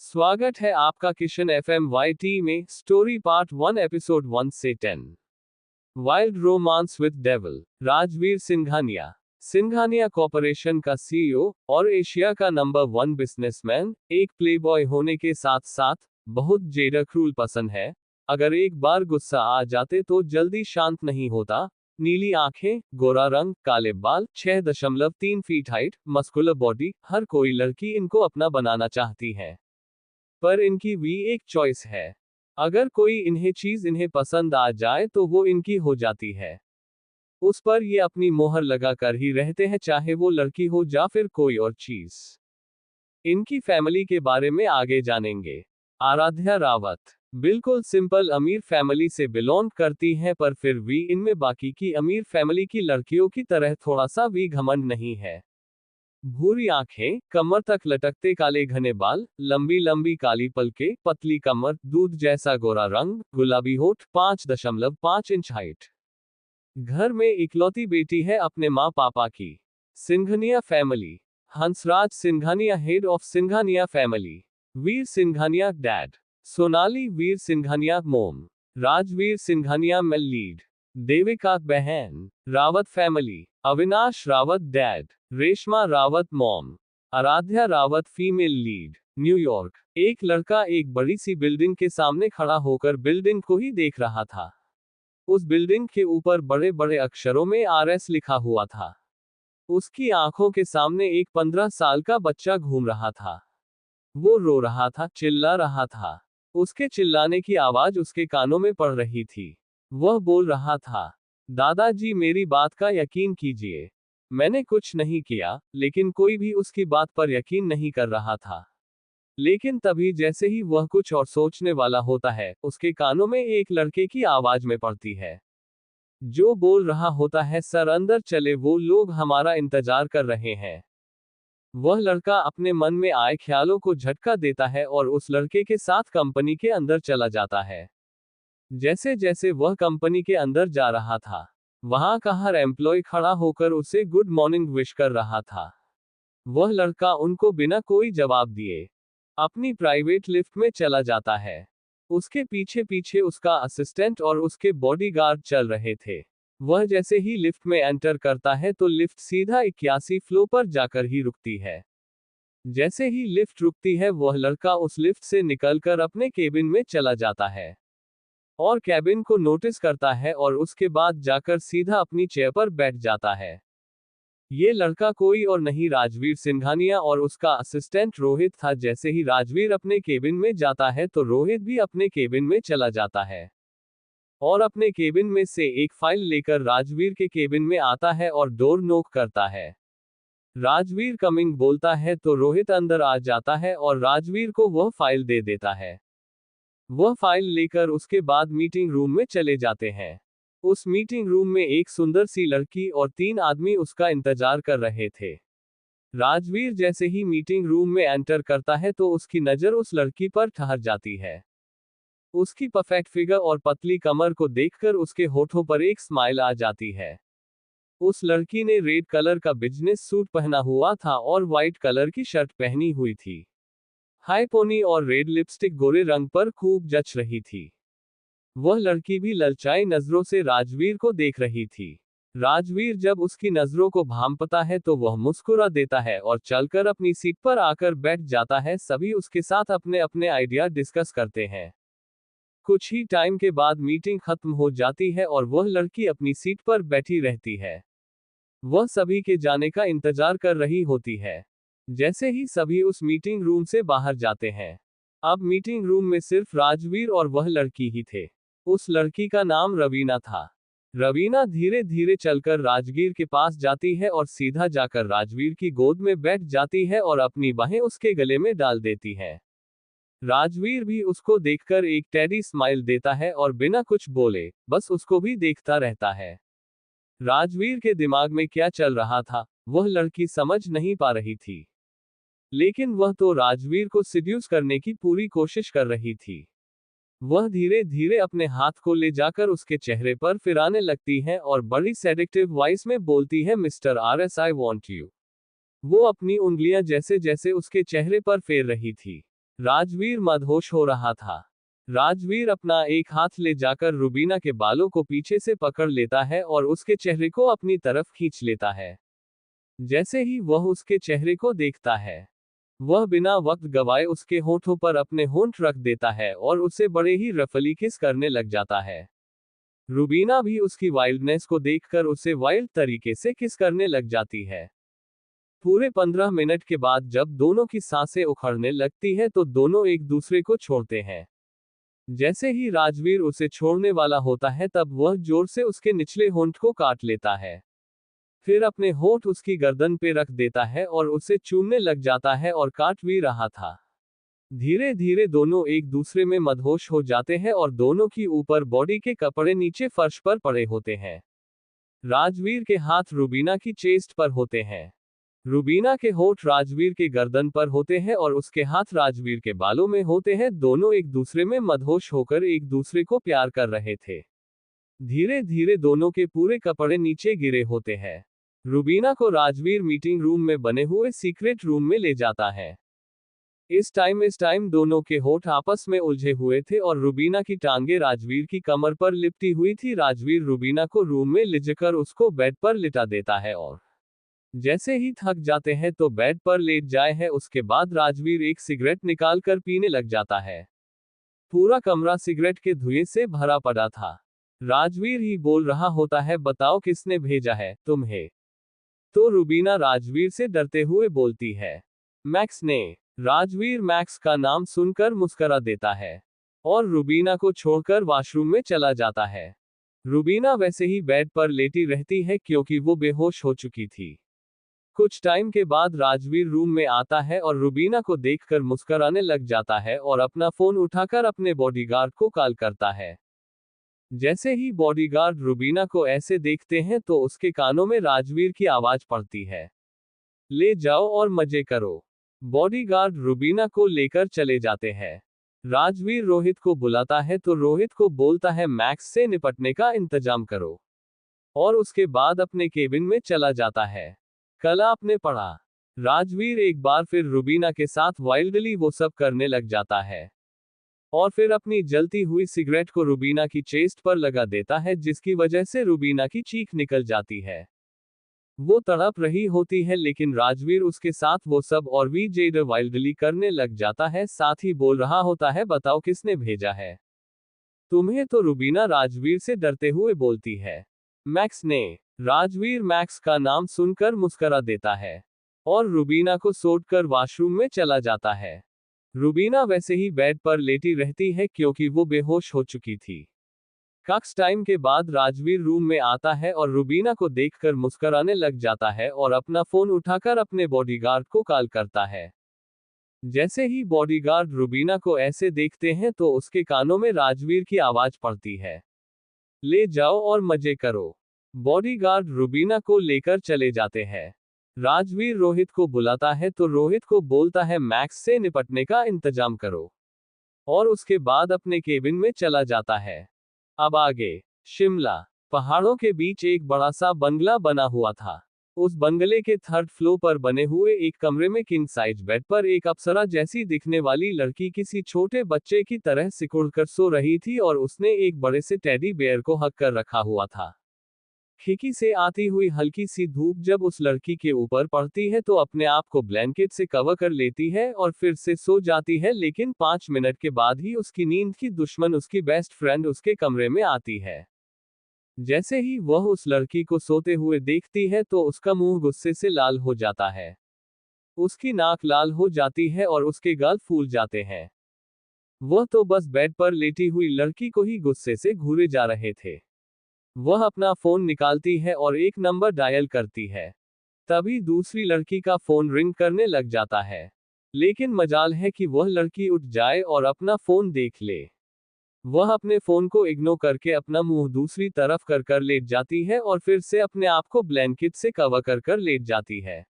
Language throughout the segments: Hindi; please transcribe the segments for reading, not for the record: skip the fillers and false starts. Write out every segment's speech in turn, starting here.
स्वागत है आपका किशन एफएम वाईटी में स्टोरी पार्ट 1 एपिसोड 1 से 10। Wild romance with devil. Rajveer Singhania Singhania corporation का सीईओ और एशिया का नंबर 1 बिजनेसमैन, एक प्लेबॉय होने के साथ साथ बहुत ज्यादा क्रूर पसंद है। अगर एक बार गुस्सा आ जाते तो जल्दी शांत नहीं होता। नीली आंखें, गोरा रंग, काले बाल, 6.3 फीट हाइट, मस्कुलर बॉडी, हर कोई लड़की इनको अपना बनाना चाहती है। पर इनकी भी एक चॉइस है। अगर कोई इन्हें पसंद आ जाए तो वो इनकी हो जाती है। उस पर ये अपनी मोहर लगा कर ही रहते हैं, चाहे वो लड़की हो या फिर कोई और चीज। इनकी फैमिली के बारे में आगे जानेंगे। आराध्या रावत बिल्कुल सिंपल अमीर फैमिली से बिलोंग करती हैं, पर फिर भी इनमें बाकी की अमीर फैमिली की लड़कियों की तरह थोड़ा सा भी घमंड नहीं है। भूरी आंखें, कमर तक लटकते काले घने बाल, लंबी लंबी काली पलकें, पतली कमर, दूध जैसा गोरा रंग, गुलाबी होठ, 5.5 इंच हाइट। घर में इकलौती बेटी है अपने माँ पापा की। Singhania family. Hansraj Singhania head of Singhania family. Veer Singhania dad. Sonali Veer Singhania mom. Rajveer Singhania male lead. Devika बहन। Rawat family. Avinash Rawat dad. Reshma Rawat mom. Aaradhya Rawat female lead. New York. एक लड़का एक बड़ी सी बिल्डिंग के सामने खड़ा होकर बिल्डिंग को ही देख रहा था। उस बिल्डिंग के ऊपर बड़े बड़े अक्षरों में RS लिखा हुआ था। उसकी आंखों के सामने एक 15 साल का बच्चा घूम रहा था। वो रो रहा था, चिल्ला रहा था। उसके चिल्लाने की आवाज उसके कानों में पड़ रही थी। वह बोल रहा था, दादाजी मेरी बात का यकीन कीजिए। मैंने कुछ नहीं किया, लेकिन कोई भी उसकी बात पर यकीन नहीं कर रहा था। लेकिन तभी जैसे ही वह कुछ और सोचने वाला होता है, उसके कानों में एक लड़के की आवाज में पड़ती है, जो बोल रहा होता है, सर अंदर चले, वो लोग हमारा इंतजार कर रहे हैं। वह लड़का अपने मन में आए ख्यालों को झटका देता है और उस लड़के के साथ कंपनी के अंदर चला जाता है। जैसे जैसे वह कंपनी के अंदर जा रहा था, वहां का हर एम्प्लॉय खड़ा होकर उसे गुड मॉर्निंग विश कर रहा था। वह लड़का उनको बिना कोई जवाब दिए अपनी प्राइवेट लिफ्ट में चला जाता है। उसके पीछे पीछे उसका असिस्टेंट और उसके बॉडीगार्ड चल रहे थे। वह जैसे ही लिफ्ट में एंटर करता है तो लिफ्ट सीधा 81 फ्लोर पर जाकर ही रुकती है। जैसे ही लिफ्ट रुकती है, वह लड़का उस लिफ्ट से निकलकर अपने केबिन में चला जाता है और कैबिन को नोटिस करता है और उसके बाद जाकर सीधा अपनी चेयर पर बैठ जाता है। ये लड़का कोई और नहीं, राजवीर सिंघानिया और उसका असिस्टेंट रोहित था। जैसे ही राजवीर अपने केबिन में जाता है तो रोहित भी अपने केबिन में चला जाता है और अपने केबिन में से एक फाइल लेकर राजवीर के केबिन में आता है और डोर नॉक करता है। राजवीर कमिंग बोलता है तो रोहित अंदर आ जाता है और राजवीर को वह फाइल दे देता है। वह फाइल लेकर उसके बाद मीटिंग रूम में चले जाते हैं। उस मीटिंग रूम में एक सुंदर सी लड़की और 3 आदमी उसका इंतजार कर रहे थे। राजवीर जैसे ही मीटिंग रूम में एंटर करता है तो उसकी नजर उस लड़की पर ठहर जाती है। उसकी परफेक्ट फिगर और पतली कमर को देखकर उसके होठों पर एक स्माइल आ जाती है। उस लड़की ने रेड कलर का बिजनेस सूट पहना हुआ था और व्हाइट कलर की शर्ट पहनी हुई थी। हाई पोनी और रेड लिपस्टिक गोरे रंग पर खूब जच रही थी। वह लड़की भी ललचाई नजरों से राजवीर को देख रही थी। राजवीर जब उसकी नजरों को भांपता है तो वह मुस्कुरा देता है और चलकर अपनी सीट पर आकर बैठ जाता है। सभी उसके साथ अपने अपने आइडिया डिस्कस करते हैं। कुछ ही टाइम के बाद मीटिंग खत्म हो जाती है और वह लड़की अपनी सीट पर बैठी रहती है। वह सभी के जाने का इंतजार कर रही होती है। जैसे ही सभी उस मीटिंग रूम से बाहर जाते हैं, अब मीटिंग रूम में सिर्फ राजवीर और वह लड़की ही थे। उस लड़की का नाम रवीना था। रवीना धीरे धीरे चलकर राजवीर के पास जाती है और सीधा जाकर राजवीर की गोद में बैठ जाती है और अपनी बाहें उसके गले में डाल देती है। राजवीर भी उसको देखकर एक टेडी स्माइल देता है और बिना कुछ बोले बस उसको भी देखता रहता है। राजवीर के दिमाग में क्या चल रहा था, वह लड़की समझ नहीं पा रही थी, लेकिन वह तो राजवीर को सिड्यूस करने की पूरी कोशिश कर रही थी। वह धीरे धीरे अपने हाथ को ले जाकर उसके चेहरे पर फिराने लगती है और बड़ी सेडिक्टिव वॉइस में बोलती है, mister RS I want you. वो अपनी उंगलियां जैसे जैसे उसके चेहरे पर फेर रही थी। राजवीर मदहोश हो रहा था। राजवीर अपना एक हाथ ले जाकर रुबीना के बालों को पीछे से पकड़ लेता है और उसके चेहरे को अपनी तरफ खींच लेता है। जैसे ही वह उसके चेहरे को देखता है, वह बिना वक्त गवाए उसके होठों पर अपने होंठ रख देता है और उसे बड़े ही रफली किस करने लग जाता है। रुबीना भी उसकी वाइल्डनेस को देखकर उसे वाइल्ड तरीके से किस करने लग जाती है। पूरे 15 मिनट के बाद जब दोनों की सांसें उखड़ने लगती है तो दोनों एक दूसरे को छोड़ते हैं। जैसे ही राजवीर उसे छोड़ने वाला होता है तब वह जोर से उसके निचले होंठ को काट लेता है। फिर अपने होंठ उसकी गर्दन पे रख देता है और उसे चूमने लग जाता है और काट भी रहा था। धीरे धीरे दोनों एक दूसरे में मदहोश हो जाते हैं और दोनों की ऊपर बॉडी के कपड़े नीचे फर्श पर पड़े होते हैं। राजवीर के हाथ रुबीना की चेस्ट पर होते हैं। रुबीना के होठ राजवीर के गर्दन पर होते हैं और उसके हाथ राजवीर के बालों में होते हैं। दोनों एक दूसरे में मदहोश होकर एक दूसरे को प्यार कर रहे थे। धीरे धीरे दोनों के पूरे कपड़े नीचे गिरे होते हैं। रुबीना को राजवीर मीटिंग रूम में बने हुए सीक्रेट रूम में ले जाता है। इस टाइम दोनों के होठ आपस में उलझे हुए थे और रुबीना की टांगे राजवीर की कमर पर लिपटी हुई थी। राजवीर रुबीना को रूम में ले जाकर उसको बेड पर लिटा देता है और जैसे ही थक जाते हैं तो बेड पर लेट जाए है। उसके बाद राजवीर एक सिगरेट निकालकर पीने लग जाता है। पूरा कमरा सिगरेट के धुएं से भरा पड़ा था। राजवीर ही बोल रहा होता है, बताओ किसने भेजा है तुम्हें? तो रुबीना राजवीर से डरते हुए बोलती है, मैक्स ने। राजवीर मैक्स का नाम सुनकर मुस्कुरा देता है और रुबीना को छोड़कर वॉशरूम में चला जाता है। रुबीना वैसे ही बेड पर लेटी रहती है क्योंकि वो बेहोश हो चुकी थी। कुछ टाइम के बाद राजवीर रूम में आता है और रुबीना को देखकर मुस्कुराने लग जाता है और अपना फोन उठाकर अपने बॉडीगार्ड को कॉल करता है। जैसे ही बॉडीगार्ड रुबीना को ऐसे देखते हैं तो उसके कानों में राजवीर की आवाज पड़ती है, ले जाओ और मजे करो। बॉडीगार्ड रुबीना को लेकर चले जाते हैं। राजवीर रोहित को बुलाता है तो रोहित को बोलता है मैक्स से निपटने का इंतजाम करो और उसके बाद अपने केबिन में चला जाता है। कल आपने पढ़ा। राजवीर एक बार फिर रुबीना के साथ वाइल्डली वो सब करने लग जाता है और फिर अपनी जलती हुई सिगरेट को रुबीना की चेस्ट पर लगा देता है जिसकी वजह से रुबीना की चीख निकल जाती है। वो तड़प रही होती है लेकिन राजवीर उसके साथ वो सब और भी ज्यादा वाइल्डली करने लग जाता है। साथ ही बोल रहा होता है, बताओ किसने भेजा है तुम्हें? तो रुबीना राजवीर से डरते हुए बोलती है, मैक्स ने। राजवीर मैक्स का नाम सुनकर मुस्कुरा देता है और रुबीना को छोड़कर वॉशरूम में चला जाता है। रुबीना वैसे ही बेड पर लेटी रहती है क्योंकि वो बेहोश हो चुकी थी। कुछ टाइम के बाद राजवीर रूम में आता है और रुबीना को देखकर मुस्कुराने लग जाता है और अपना फोन उठाकर अपने बॉडीगार्ड को कॉल करता है। जैसे ही बॉडीगार्ड रुबीना को ऐसे देखते हैं तो उसके कानों में राजवीर की आवाज पड़ती है, ले जाओ और मजे करो। बॉडीगार्ड रुबीना को लेकर चले जाते हैं। राजवीर रोहित को बुलाता है तो रोहित को बोलता है, मैक्स से निपटने का इंतजाम करो और उसके बाद अपने केबिन में चला जाता है। अब आगे शिमला। पहाड़ों के बीच एक बड़ा सा बंगला बना हुआ था। उस बंगले के थर्ड फ्लोर पर बने हुए एक कमरे में किंग साइज बेड पर एक अप्सरा जैसी दिखने वाली लड़की किसी छोटे बच्चे की तरह सिकुड़कर सो रही थी और उसने एक बड़े से टेडी बेयर को हक कर रखा हुआ था। खिड़की से आती हुई हल्की सी धूप जब उस लड़की के ऊपर पड़ती है तो अपने आप को ब्लैंकेट से कवर कर लेती है और फिर से सो जाती है। लेकिन 5 मिनट के बाद ही उसकी नींद की दुश्मन उसकी बेस्ट फ्रेंड उसके कमरे में आती है। जैसे ही वह उस लड़की को सोते हुए देखती है तो उसका मुंह गुस्से से लाल हो जाता है। उसकी नाक लाल हो जाती है और उसके गाल फूल जाते हैं। वह तो बस बेड पर लेटी हुई लड़की को ही गुस्से से घूरे जा रहे थे। वह अपना फोन निकालती है और एक नंबर डायल करती है। तभी दूसरी लड़की का फोन रिंग करने लग जाता है। लेकिन मजाल है कि वह लड़की उठ जाए और अपना फोन देख ले। वह अपने फोन को इग्नोर करके अपना मुंह दूसरी तरफ कर लेट जाती है और फिर से अपने आप को ब्लैंकेट से कवर कर लेट जाती है।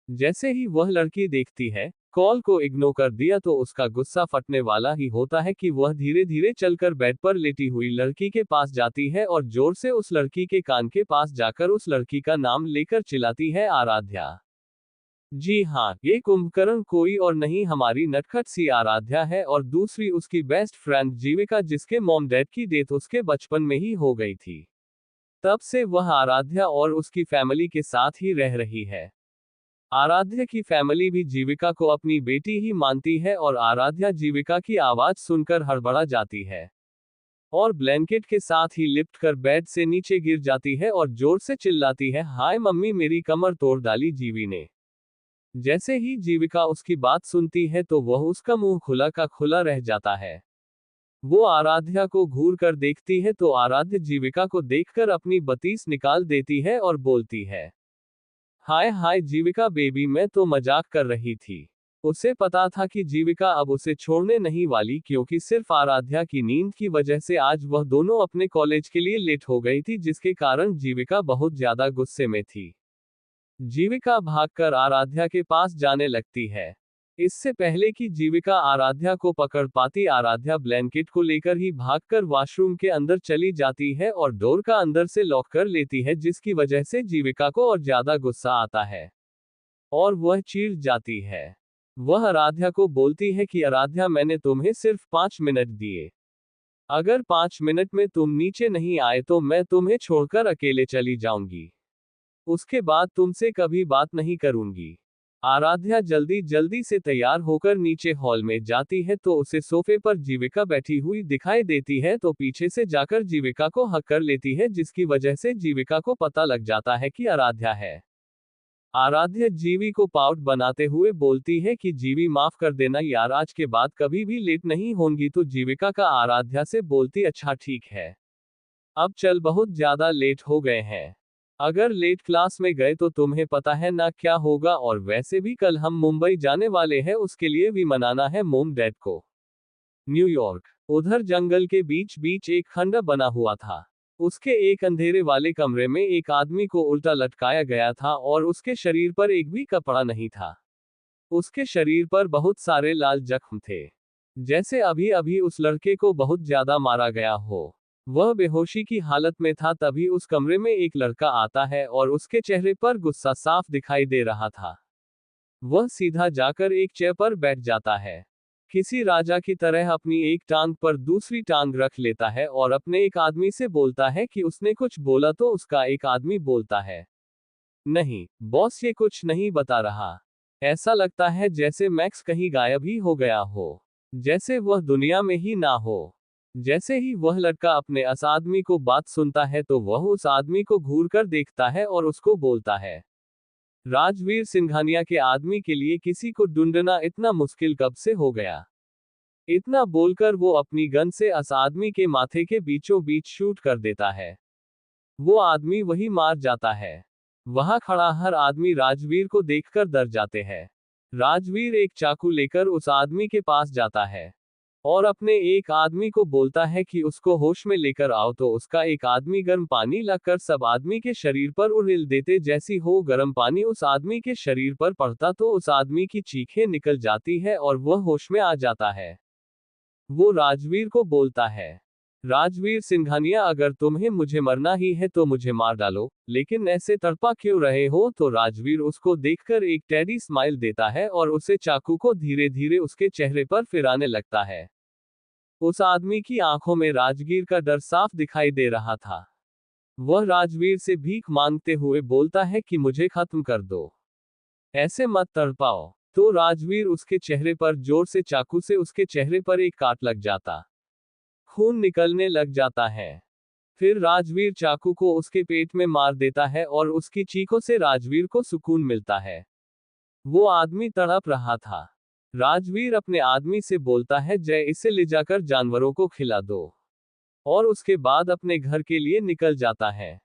जैसे ही वह लड़की देखती है कॉल को इग्नोर कर दिया तो उसका गुस्सा फटने वाला ही होता है कि वह धीरे धीरे चलकर बेड पर लेटी हुई लड़की के पास जाती है और जोर से उस लड़की के कान के पास जाकर उस लड़की का नाम लेकर चिल्लाती है, आराध्या। जी हाँ, ये कुंभकर्ण कोई और नहीं हमारी नटखट सी आराध्या है और दूसरी उसकी बेस्ट फ्रेंड जीविका जिसके मॉम डैड की डेथ उसके बचपन में ही हो गई थी। तब से वह आराध्या और उसकी फैमिली के साथ ही रह रही है। आराध्या की फैमिली भी जीविका को अपनी बेटी ही मानती है और आराध्या जीविका की आवाज सुनकर हड़बड़ा जाती है और ब्लैंकेट के साथ ही लिपट कर बेड से नीचे गिर जाती है और जोर से चिल्लाती है, हाय मम्मी मेरी कमर तोड़ डाली जीवी ने। जैसे ही जीविका उसकी बात सुनती है तो वह उसका मुंह खुला का खुला रह जाता है। वो आराध्या को घूर कर देखती है तो आराध्य जीविका को देखकर अपनी बत्तीस निकाल देती है और बोलती है, हाय हाय जीविका बेबी मैं तो मजाक कर रही थी। उसे पता था कि जीविका अब उसे छोड़ने नहीं वाली क्योंकि सिर्फ आराध्या की नींद की वजह से आज वह दोनों अपने कॉलेज के लिए लेट हो गई थी जिसके कारण जीविका बहुत ज्यादा गुस्से में थी। जीविका भागकर आराध्या के पास जाने लगती है। इससे पहले कि जीविका आराध्या को पकड़ पाती आराध्या ब्लैंकेट को लेकर ही भागकर वॉशरूम के अंदर चली जाती है और डोर का अंदर से लॉक कर लेती है जिसकी वजह से जीविका को और ज्यादा गुस्सा आता है और वह चीड़ जाती है। वह आराध्या को बोलती है कि आराध्या मैंने तुम्हें सिर्फ 5 मिनट दिए। अगर 5 मिनट में तुम नीचे नहीं आए तो मैं तुम्हें छोड़कर अकेले चली जाऊंगी। उसके बाद तुमसे कभी बात नहीं करूंगी। आराध्या जल्दी जल्दी से तैयार होकर नीचे हॉल में जाती है तो उसे सोफे पर जीविका बैठी हुई दिखाई देती है तो पीछे से जाकर जीविका को हक कर लेती है जिसकी वजह से जीविका को पता लग जाता है कि आराध्या है। आराध्या जीवी को पाउट बनाते हुए बोलती है कि जीवी माफ कर देना यार आज के बाद कभी भी लेट नहीं होंगी तो जीविका का आराध्या से बोलती अच्छा ठीक है। अब चल बहुत ज्यादा लेट हो गए हैं। अगर लेट क्लास में गए तो तुम्हें पता है ना क्या होगा और वैसे भी कल हम मुंबई जाने वाले हैं उसके लिए भी मनाना है मोम डैड को। न्यूयॉर्क। उधर जंगल के बीच बीच एक खंडर बना हुआ था। उसके एक अंधेरे वाले कमरे में एक आदमी को उल्टा लटकाया गया था और उसके शरीर पर एक भी कपड़ा नहीं था। उसके शरीर पर बहुत सारे लाल जख्म थे, जैसे अभी अभी उस लड़के को बहुत ज्यादा मारा गया हो। वह बेहोशी की हालत में था तभी उस कमरे में एक लड़का आता है और उसके चेहरे पर गुस्सा साफ दिखाई दे रहा था। वह सीधा जाकर एक चेयर पर बैठ जाता है। किसी राजा की तरह अपनी एक टांग पर दूसरी टांग रख लेता है और अपने एक आदमी से बोलता है कि उसने कुछ बोला तो उसका एक आदमी बोलता है, नहीं बॉस ये कुछ नहीं बता रहा। ऐसा लगता है जैसे मैक्स कहीं गायब ही हो गया हो, जैसे वह दुनिया में ही ना हो। जैसे ही वह लड़का अपने उस आदमी को बात सुनता है तो वह उस आदमी को घूर कर देखता है और उसको बोलता है, राजवीर सिंघानिया के आदमी के लिए किसी को ढूंढना इतना मुश्किल कब से हो गया। इतना बोलकर वो अपनी गन से उस आदमी के माथे के बीचों बीच शूट कर देता है। वो आदमी वही मार जाता है। वहां खड़ा हर आदमी राजवीर को देखकर डर जाते हैं। राजवीर एक चाकू लेकर उस आदमी के पास जाता है और अपने एक आदमी को बोलता है कि उसको होश में लेकर आओ तो उसका एक आदमी गर्म पानी लाकर सब आदमी के शरीर पर उड़ेल देते जैसी हो गर्म पानी उस आदमी के शरीर पर पड़ता तो उस आदमी की चीखें निकल जाती है और वह होश में आ जाता है। वो राजवीर को बोलता है, राजवीर सिंघानिया अगर तुम्हें मुझे मरना ही है तो मुझे मार डालो, लेकिन ऐसे तड़पा क्यों रहे हो। तो राजवीर उसको देखकर एक टेडी स्माइल देता है और उसे चाकू को धीरे धीरे उसके चेहरे पर फिराने लगता है। उस आदमी की आंखों में राजवीर का डर साफ दिखाई दे रहा था। वह राजवीर से भीख मांगते हुए बोलता है कि मुझे खत्म कर दो, ऐसे मत तड़पाओ। तो राजवीर उसके चेहरे पर जोर से चाकू से उसके चेहरे पर एक काट लग जाता, खून निकलने लग जाता है। फिर राजवीर चाकू को उसके पेट में मार देता है और उसकी चीखों से राजवीर को सुकून मिलता है। वो आदमी तड़प रहा था। राजवीर अपने आदमी से बोलता है, जय इसे ले जाकर जानवरों को खिला दो, और उसके बाद अपने घर के लिए निकल जाता है।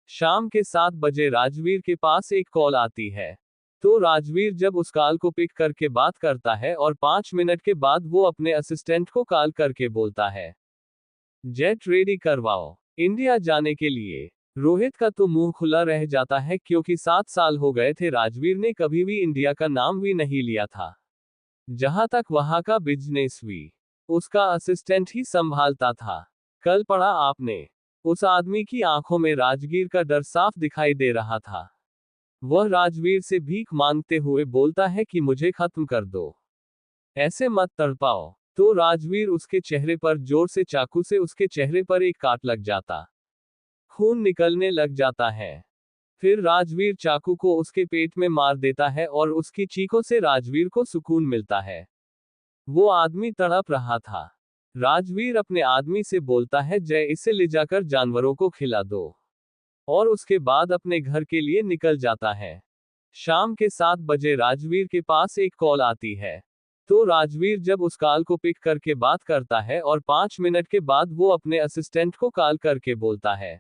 शाम के 7 बजे राजवीर के पास एक कॉल आती है। तो राजवीर जब उस कॉल को पिक करके बात करता है और 5 मिनट के बाद वो अपने असिस्टेंट को कॉल करके बोलता है, जेट रेडी करवाओ इंडिया जाने के लिए। रोहित का तो मुंह खुला रह जाता है क्योंकि 7 साल हो गए थे राजवीर ने कभी भी इंडिया का नाम भी नहीं लिया था। जहां तक वहां का बिजनेस भी उसका असिस्टेंट ही संभालता था। कल पढ़ा आपने, उस आदमी की आंखों में राजगीर का डर साफ दिखाई दे रहा था। वह राजवीर से भीख मांगते हुए बोलता है कि मुझे खत्म कर दो, ऐसे मत तड़पाओ। तो राजवीर उसके चेहरे पर जोर से चाकू से उसके चेहरे पर एक काट लग जाता, खून निकलने लग जाता है। फिर राजवीर चाकू को उसके पेट में मार देता है और उसकी चीखों से राजवीर को सुकून मिलता है। वो आदमी तड़प रहा था। राजवीर अपने आदमी से बोलता है, जय इसे ले जाकर जानवरों को खिला दो, और उसके बाद अपने घर के लिए निकल जाता है। शाम के 7 बजे राजवीर के पास एक कॉल आती है। तो राजवीर जब उस कॉल को पिक करके बात करता है और 5 मिनट के बाद वो अपने असिस्टेंट को कॉल करके बोलता है,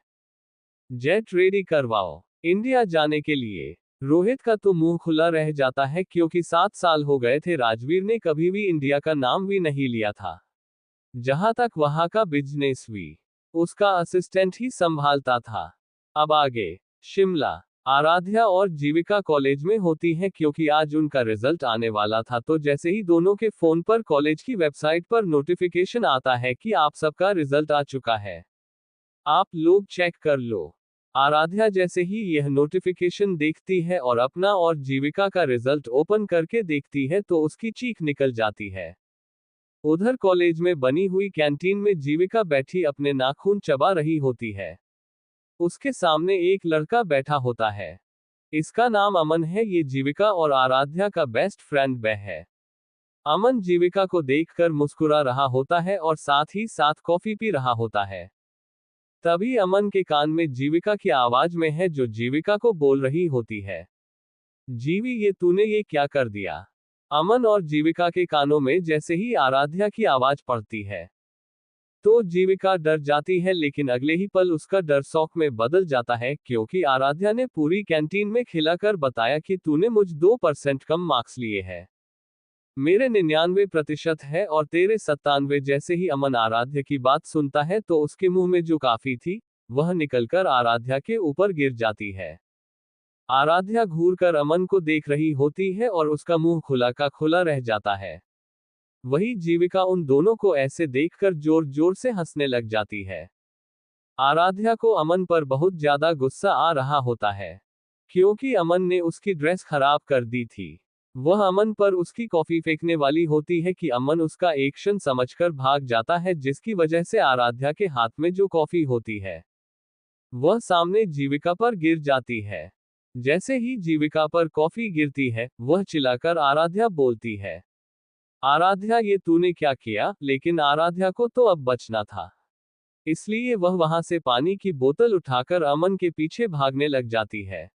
जेट रेडी करवाओ इंडिया जाने के लिए। रोहित का तो मुंह खुला रह जाता है क्योंकि 7 साल हो गए थे राजवीर ने कभी भी इंडिया का नाम भी नहीं लिया था। जहां तक वहां का बिजनेस भी उसका असिस्टेंट ही संभालता था। अब आगे शिमला। आराध्या और जीविका कॉलेज में होती हैं क्योंकि आज उनका रिजल्ट आने वाला था। तो जैसे ही दोनों के फोन पर कॉलेज की वेबसाइट पर नोटिफिकेशन आता है कि आप सबका रिजल्ट आ चुका है, आप लोग चेक कर लो। आराध्या जैसे ही यह नोटिफिकेशन देखती है और अपना और जीविका का रिजल्ट ओपन करके देखती है तो उसकी चीख निकल जाती है। उधर कॉलेज में बनी हुई कैंटीन में जीविका बैठी अपने नाखून चबा रही होती है। उसके सामने एक लड़का बैठा होता है। इसका नाम अमन है। ये जीविका और आराध्या का बेस्ट फ्रेंड बै है। अमन जीविका को देखकर मुस्कुरा रहा होता है और साथ ही साथ कॉफी पी रहा होता है। तभी अमन के कान में जीविका की आवाज में है जो जीविका को बोल रही होती है, जीवी ये तूने ये क्या कर दिया। अमन और जीविका के कानों में जैसे ही आराध्या की आवाज पड़ती है तो जीविका डर जाती है, लेकिन अगले ही पल उसका डर शौक में बदल जाता है क्योंकि आराध्या ने पूरी कैंटीन में खिलाकर बताया कि तूने मुझ 2% कम मार्क्स लिए हैं। मेरे 99% है और तेरे 97। जैसे ही अमन आराध्या की बात सुनता है तो उसके मुंह में जो काफी थी वह निकलकर आराध्या के ऊपर गिर जाती है। आराध्या घूरकर अमन को देख रही होती है और उसका मुंह खुला का खुला रह जाता है। वही जीविका उन दोनों को ऐसे देखकर जोर जोर से हंसने लग जाती है। आराध्या को अमन पर बहुत ज्यादा गुस्सा आ रहा होता है क्योंकि अमन ने उसकी ड्रेस खराब कर दी थी। वह अमन पर उसकी कॉफी फेंकने वाली होती है कि अमन उसका एक्शन समझकर भाग जाता है, जिसकी वजह से आराध्या के हाथ में जो कॉफी होती है वह सामने जीविका पर गिर जाती है। जैसे ही जीविका पर कॉफी गिरती है वह चिल्लाकर आराध्या बोलती है, आराध्या ये तूने क्या किया। लेकिन आराध्या को तो अब बचना था, इसलिए वह वहां से पानी की बोतल उठाकर अमन के पीछे भागने लग जाती है।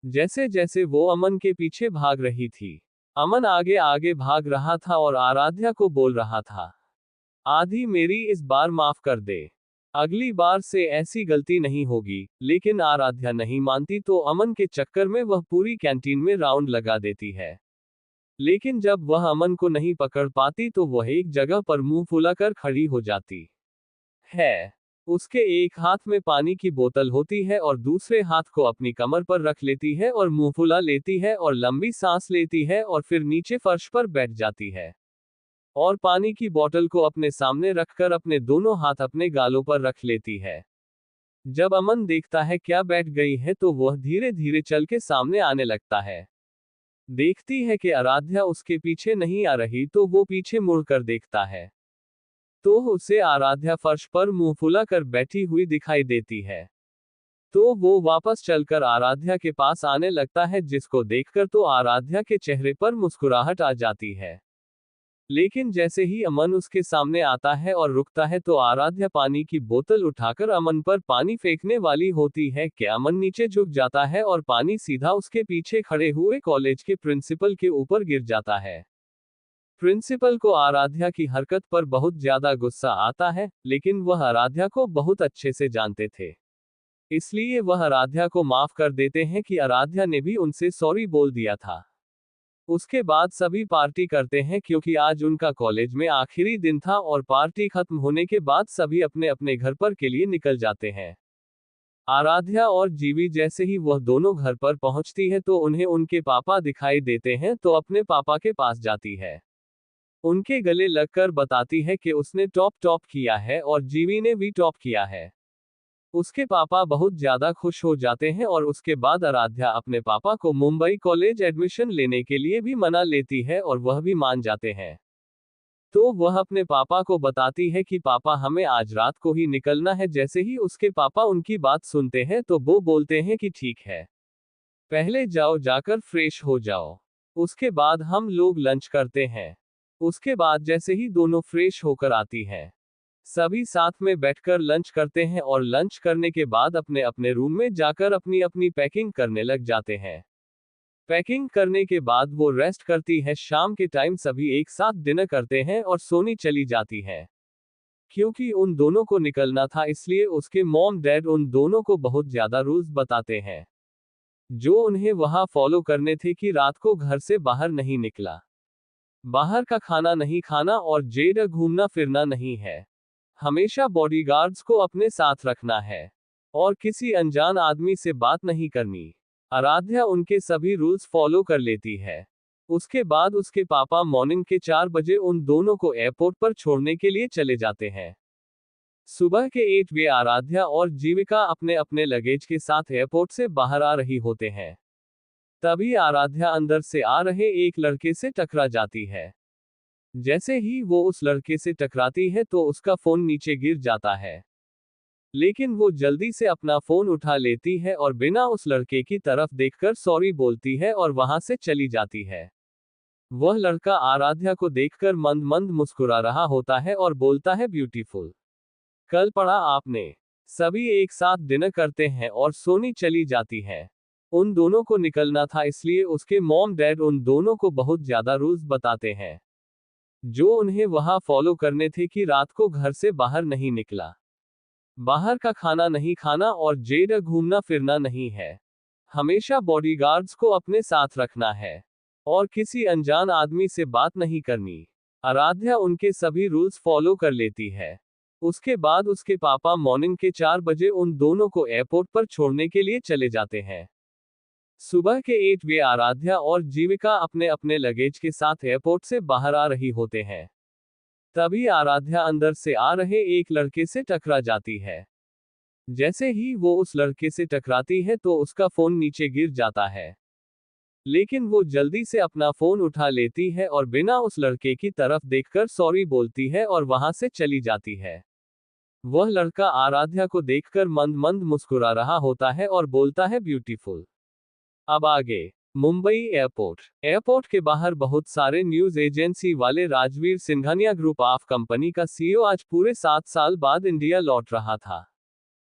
जैसे जैसे वो अमन के पीछे भाग रही थी, अमन आगे आगे भाग रहा था और आराध्या को बोल रहा था, आधी मेरी इस बार माफ कर दे, अगली बार से ऐसी गलती नहीं होगी। लेकिन आराध्या नहीं मानती तो अमन के चक्कर में वह पूरी कैंटीन में राउंड लगा देती है। लेकिन जब वह अमन को नहीं पकड़ पाती तो वह एक जगह पर मुंह फुलाकर खड़ी हो जाती है। उसके एक हाथ में पानी की बोतल होती है और दूसरे हाथ को अपनी कमर पर रख लेती है और मुंह फुला लेती है और लंबी सांस लेती है और फिर नीचे फर्श पर बैठ जाती है और पानी की बोतल को अपने सामने रखकर अपने दोनों हाथ अपने गालों पर रख लेती है। जब अमन देखता है क्या बैठ गई है तो वह धीरे धीरे चल के सामने आने लगता है। देखती है कि आराध्या उसके पीछे नहीं आ रही तो वो पीछे मुड़कर देखता है तो उसे आराध्या फर्श पर मुंह फुला कर बैठी हुई दिखाई देती है। तो वो वापस चलकर आराध्या के पास आने लगता है, जिसको देखकर तो आराध्या के चेहरे पर मुस्कुराहट आ जाती है। लेकिन जैसे ही अमन उसके सामने आता है और रुकता है तो आराध्या पानी की बोतल उठाकर अमन पर पानी फेंकने वाली होती है कि अमन नीचे झुक जाता है और पानी सीधा उसके पीछे खड़े हुए कॉलेज के प्रिंसिपल के ऊपर गिर जाता है। प्रिंसिपल को आराध्या की हरकत पर बहुत ज्यादा गुस्सा आता है, लेकिन वह आराध्या को बहुत अच्छे से जानते थे, इसलिए वह आराध्या को माफ कर देते हैं कि आराध्या ने भी उनसे सॉरी बोल दिया था। उसके बाद सभी पार्टी करते हैं क्योंकि आज उनका कॉलेज में आखिरी दिन था और पार्टी खत्म होने के बाद सभी अपने अपने घर पर के लिए निकल जाते हैं। आराध्या और जीवी जैसे ही वह दोनों घर पर पहुंचती है तो उन्हें उनके पापा दिखाई देते हैं, तो अपने पापा के पास जाती है। उनके गले लगकर बताती है कि उसने टॉप किया है और जीवी ने भी टॉप किया है। उसके पापा बहुत ज्यादा खुश हो जाते हैं और उसके बाद आराध्या अपने पापा को मुंबई कॉलेज एडमिशन लेने के लिए भी मना लेती है और वह भी मान जाते हैं। तो वह अपने पापा को बताती है कि पापा हमें आज रात को ही निकलना है। जैसे ही उसके पापा उनकी बात सुनते हैं तो वो बोलते हैं कि ठीक है, पहले जाओ जाकर फ्रेश हो जाओ, उसके बाद हम लोग लंच करते हैं। उसके बाद जैसे ही दोनों फ्रेश होकर आती हैं, सभी साथ में बैठकर लंच करते हैं और लंच करने के बाद अपने अपने रूम में जाकर अपनी अपनी पैकिंग करने लग जाते हैं। पैकिंग करने के बाद वो रेस्ट करती है। शाम के टाइम सभी एक साथ डिनर करते हैं और सोनी चली जाती है। क्योंकि उन दोनों को निकलना था इसलिए उसके मॉम डैड उन दोनों को बहुत ज्यादा रूल्स बताते हैं, जो उन्हें वहां फॉलो करने थे कि रात को घर से बाहर नहीं निकला, बाहर का खाना नहीं खाना और जेडर घूमना फिरना नहीं है, हमेशा बॉडीगार्ड्स को अपने साथ रखना है और किसी अनजान आदमी से बात नहीं करनी। आराध्या उनके सभी रूल्स फॉलो कर लेती है। उसके बाद उसके पापा मॉर्निंग के 4 बजे उन दोनों को एयरपोर्ट पर छोड़ने के लिए चले जाते हैं। सुबह के 8 बजे आराध्या और जीविका अपने अपने लगेज के साथ एयरपोर्ट से बाहर आ रही होते हैं। तभी आराध्या अंदर से आ रहे एक लड़के से टकरा जाती है। जैसे ही वो उस लड़के से टकराती है तो उसका फोन नीचे गिर जाता है, लेकिन वो जल्दी से अपना फोन उठा लेती है और बिना उस लड़के की तरफ देखकर सॉरी बोलती है और वहां से चली जाती है। वह लड़का आराध्या को देखकर मंद मंद मुस्कुरा रहा होता है और बोलता है ब्यूटीफुल। कल पढ़ा आपने। सभी एक साथ डिनर करते हैं और सोनी चली जाती है। उन दोनों को निकलना था इसलिए उसके मॉम डैड उन दोनों को बहुत ज्यादा रूल्स बताते हैं, जो उन्हें वहां फॉलो करने थे कि रात को घर से बाहर नहीं निकला, बाहर का खाना नहीं खाना और जेडर घूमना फिरना नहीं है, हमेशा बॉडीगार्ड्स को अपने साथ रखना है और किसी अनजान आदमी से बात नहीं करनी। आराध्या उनके सभी रूल्स फॉलो कर लेती है। उसके बाद उसके पापा मॉर्निंग के 4 बजे उन दोनों को एयरपोर्ट पर छोड़ने के लिए चले जाते हैं। सुबह के 8 बजे आराध्या और जीविका अपने अपने लगेज के साथ एयरपोर्ट से बाहर आ रही होते हैं। तभी आराध्या अंदर से आ रहे एक लड़के से टकरा जाती है। जैसे ही वो उस लड़के से टकराती है तो उसका फोन नीचे गिर जाता है, लेकिन वो जल्दी से अपना फोन उठा लेती है और बिना उस लड़के की तरफ देखकर सॉरी बोलती है और वहां से चली जाती है। वह लड़का आराध्या को देखकर मंद मंद मुस्कुरा रहा होता है और बोलता है ब्यूटीफुल। अब आगे मुंबई एयरपोर्ट। एयरपोर्ट के बाहर बहुत सारे न्यूज एजेंसी वाले Rajveer Singhania group of company का सीईओ आज पूरे 7 साल बाद इंडिया लौट रहा था।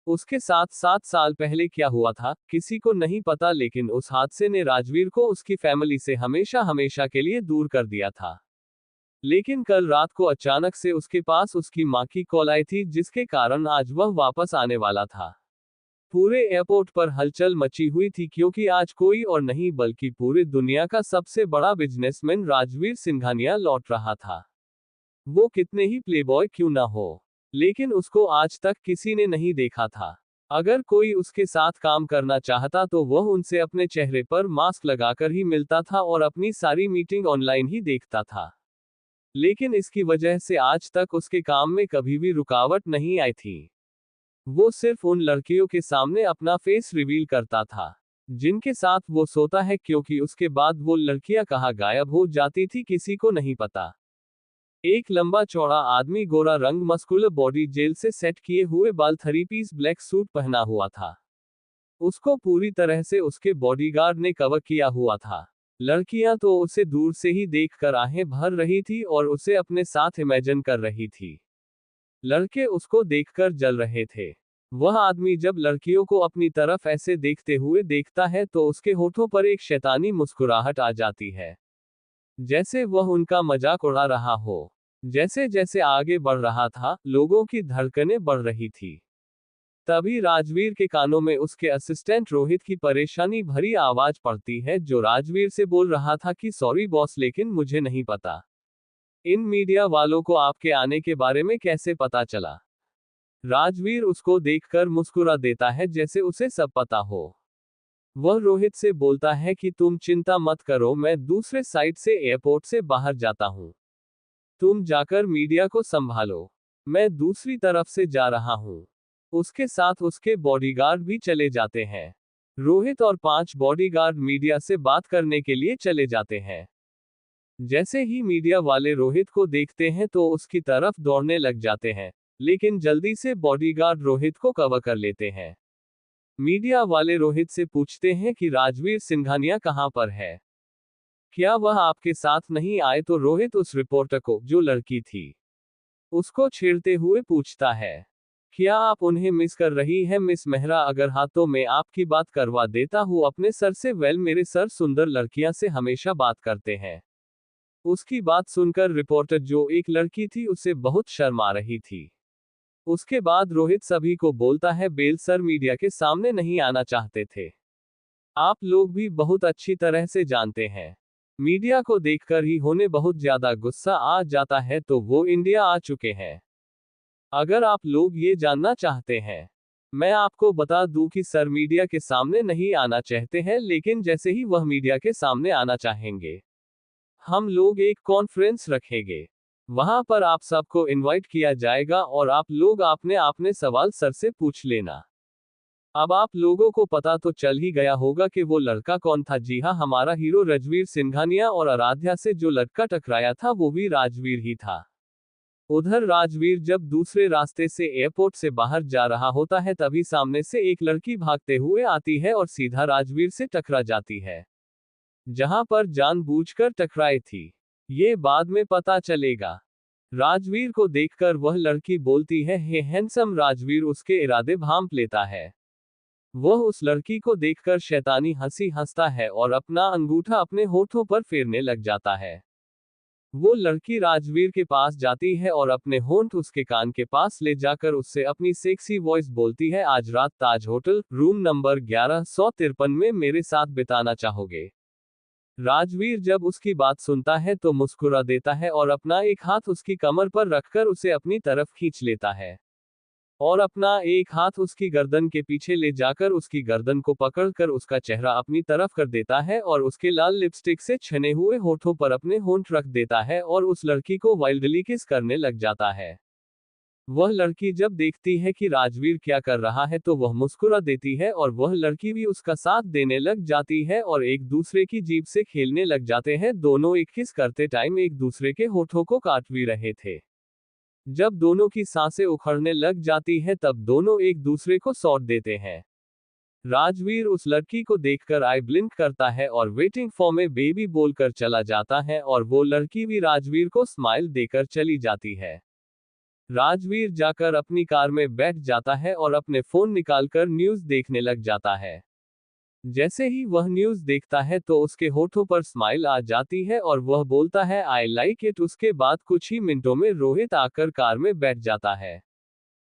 उसके साथ 7 साल पहले क्या हुआ था किसी को नहीं पता, लेकिन उस हादसे ने राजवीर को उसकी फैमिली से हमेशा हमेशा के लिए दूर कर दिया था। लेकिन कल रात को अचानक से उसके पास उसकी मां की कॉल आई थी, जिसके कारण आज वह वापस आने वाला था। पूरे एयरपोर्ट पर हलचल मची हुई थी क्योंकि आज कोई और नहीं बल्कि पूरी दुनिया का सबसे बड़ा बिजनेसमैन राजवीर सिंघानिया लौट रहा था। वो कितने ही प्लेबॉय क्यों ना हो, लेकिन उसको आज तक किसी ने नहीं देखा था। अगर कोई उसके साथ काम करना चाहता तो वह उनसे अपने चेहरे पर मास्क लगाकर ही मिलता था और अपनी सारी मीटिंग ऑनलाइन ही देखता था। लेकिन इसकी वजह से आज तक उसके काम में कभी भी रुकावट नहीं आई थी। वो सिर्फ उन लड़कियों के सामने अपना फेस रिवील करता था जिनके साथ वो सोता है, क्योंकि उसके बाद वो लड़कियां कहाँ गायब हो जाती थी किसी को नहीं पता। एक लंबा चौड़ा आदमी, गोरा रंग, मस्कुलर बॉडी, जेल से सेट किए हुए बाल, 3 पीस ब्लैक सूट पहना हुआ था। उसको पूरी तरह से उसके बॉडीगार्ड ने कवर किया हुआ था। लड़कियां तो उसे दूर से ही देखकर आहें भर रही थी और उसे अपने साथ इमेजिन कर रही थी। लड़के उसको देखकर जल रहे थे। वह आदमी जब लड़कियों को अपनी तरफ ऐसे देखते हुए देखता है तो उसके होठों पर एक शैतानी मुस्कुराहट आ जाती है, जैसे वह उनका मजाक उड़ा रहा हो। जैसे जैसे आगे बढ़ रहा था, लोगों की धड़कनें बढ़ रही थी। तभी राजवीर के कानों में उसके असिस्टेंट रोहित की परेशानी भरी आवाज पड़ती है, जो राजवीर से बोल रहा था कि सॉरी बॉस, लेकिन मुझे नहीं पता इन मीडिया वालों को आपके आने के बारे में कैसे पता चला। राजवीर उसको देखकर मुस्कुरा देता है जैसे उसे सब पता हो। वह रोहित से बोलता है कि तुम चिंता मत करो, मैं दूसरे साइड से एयरपोर्ट से बाहर जाता हूं। तुम जाकर मीडिया को संभालो, मैं दूसरी तरफ से जा रहा हूं। उसके साथ उसके बॉडीगार्ड भी चले जाते हैं। रोहित और 5 बॉडीगार्ड मीडिया से बात करने के लिए चले जाते हैं। जैसे ही मीडिया वाले रोहित को देखते हैं तो उसकी तरफ दौड़ने लग जाते हैं, लेकिन जल्दी से बॉडीगार्ड रोहित को कवर कर लेते हैं। मीडिया वाले रोहित से पूछते हैं कि राजवीर सिंघानिया कहां पर है, क्या वह आपके साथ नहीं आए। तो रोहित उस रिपोर्टर को, जो लड़की थी, उसको छेड़ते हुए पूछता है, क्या आप उन्हें मिस कर रही हैं मिस मेहरा? अगर हाँ तो मैं आपकी बात करवा देता हूँ अपने सर से। वेल, मेरे सर सुंदर लड़कियां से हमेशा बात करते हैं। उसकी बात सुनकर रिपोर्टर, जो एक लड़की थी, उसे बहुत शर्मा रही थी। उसके बाद रोहित सभी को बोलता है, बेल सर मीडिया के सामने नहीं आना चाहते थे। आप लोग भी बहुत अच्छी तरह से जानते हैं, मीडिया को देखकर ही उन्हें बहुत ज्यादा गुस्सा आ जाता है, तो वो इंडिया आ चुके हैं। अगर आप लोग ये जानना चाहते हैं, मैं आपको बता दूं कि सर मीडिया के सामने नहीं आना चाहते हैं, लेकिन जैसे ही वह मीडिया के सामने आना चाहेंगे, हम लोग एक कॉन्फ्रेंस रखेंगे। वहां पर आप सबको इनवाइट किया जाएगा और आप लोग अपने अपने सवाल सर से पूछ लेना। अब आप लोगों को पता तो चल ही गया होगा कि वो लड़का कौन था। जी हाँ, हमारा हीरो राजवीर सिंघानिया, और आराध्या से जो लड़का टकराया था वो भी राजवीर ही था। उधर राजवीर जब दूसरे रास्ते से एयरपोर्ट से बाहर जा रहा होता है, तभी सामने से एक लड़की भागते हुए आती है और सीधा राजवीर से टकरा जाती है, जहां पर जानबूझकर टकराई थी, ये बाद में पता चलेगा। राजवीर को देखकर वह लड़की बोलती है, हे हैंडसम राजवीर। उसके इरादे भांप लेता है। वह उस लड़की को देखकर शैतानी हंसी हंसता है और अपना अंगूठा अपने होठों पर फेरने लग जाता है। वो लड़की राजवीर के पास जाती है और अपने होंठ उसके कान के पास ले जाकर उससे अपनी सेक्सी वॉइस बोलती है, आज रात ताज होटल रूम नंबर 1153 में मेरे साथ बिताना चाहोगे? राजवीर जब उसकी बात सुनता है तो मुस्कुरा देता है और अपना एक हाथ उसकी कमर पर रखकर उसे अपनी तरफ खींच लेता है, और अपना एक हाथ उसकी गर्दन के पीछे ले जाकर उसकी गर्दन को पकड़कर उसका चेहरा अपनी तरफ कर देता है और उसके लाल लिपस्टिक से छने हुए होठों पर अपने होंठ रख देता है और उस लड़की को वाइल्डली किस करने लग जाता है। वह लड़की जब देखती है कि राजवीर क्या कर रहा है तो वह मुस्कुरा देती है और वह लड़की भी उसका साथ देने लग जाती है और एक दूसरे की जीभ से खेलने लग जाते हैं। दोनों एक किस करते टाइम एक दूसरे के होठों को काट भी रहे थे। जब दोनों की सांसें उखड़ने लग जाती है तब दोनों एक दूसरे को सौंप देते हैं। राजवीर उस लड़की को देखकर आई ब्लिंक करता है और वेटिंग फॉर मे बेबी बोलकर चला जाता है और वो लड़की भी राजवीर को स्माइल देकर चली जाती है। राजवीर जाकर अपनी कार में बैठ जाता है और अपने फोन निकालकर न्यूज देखने लग जाता है। जैसे ही वह न्यूज देखता है तो उसके होठों पर स्माइल आ जाती है और वह बोलता है, आई लाइक इट। उसके बाद कुछ ही मिनटों में रोहित आकर कार में बैठ जाता है।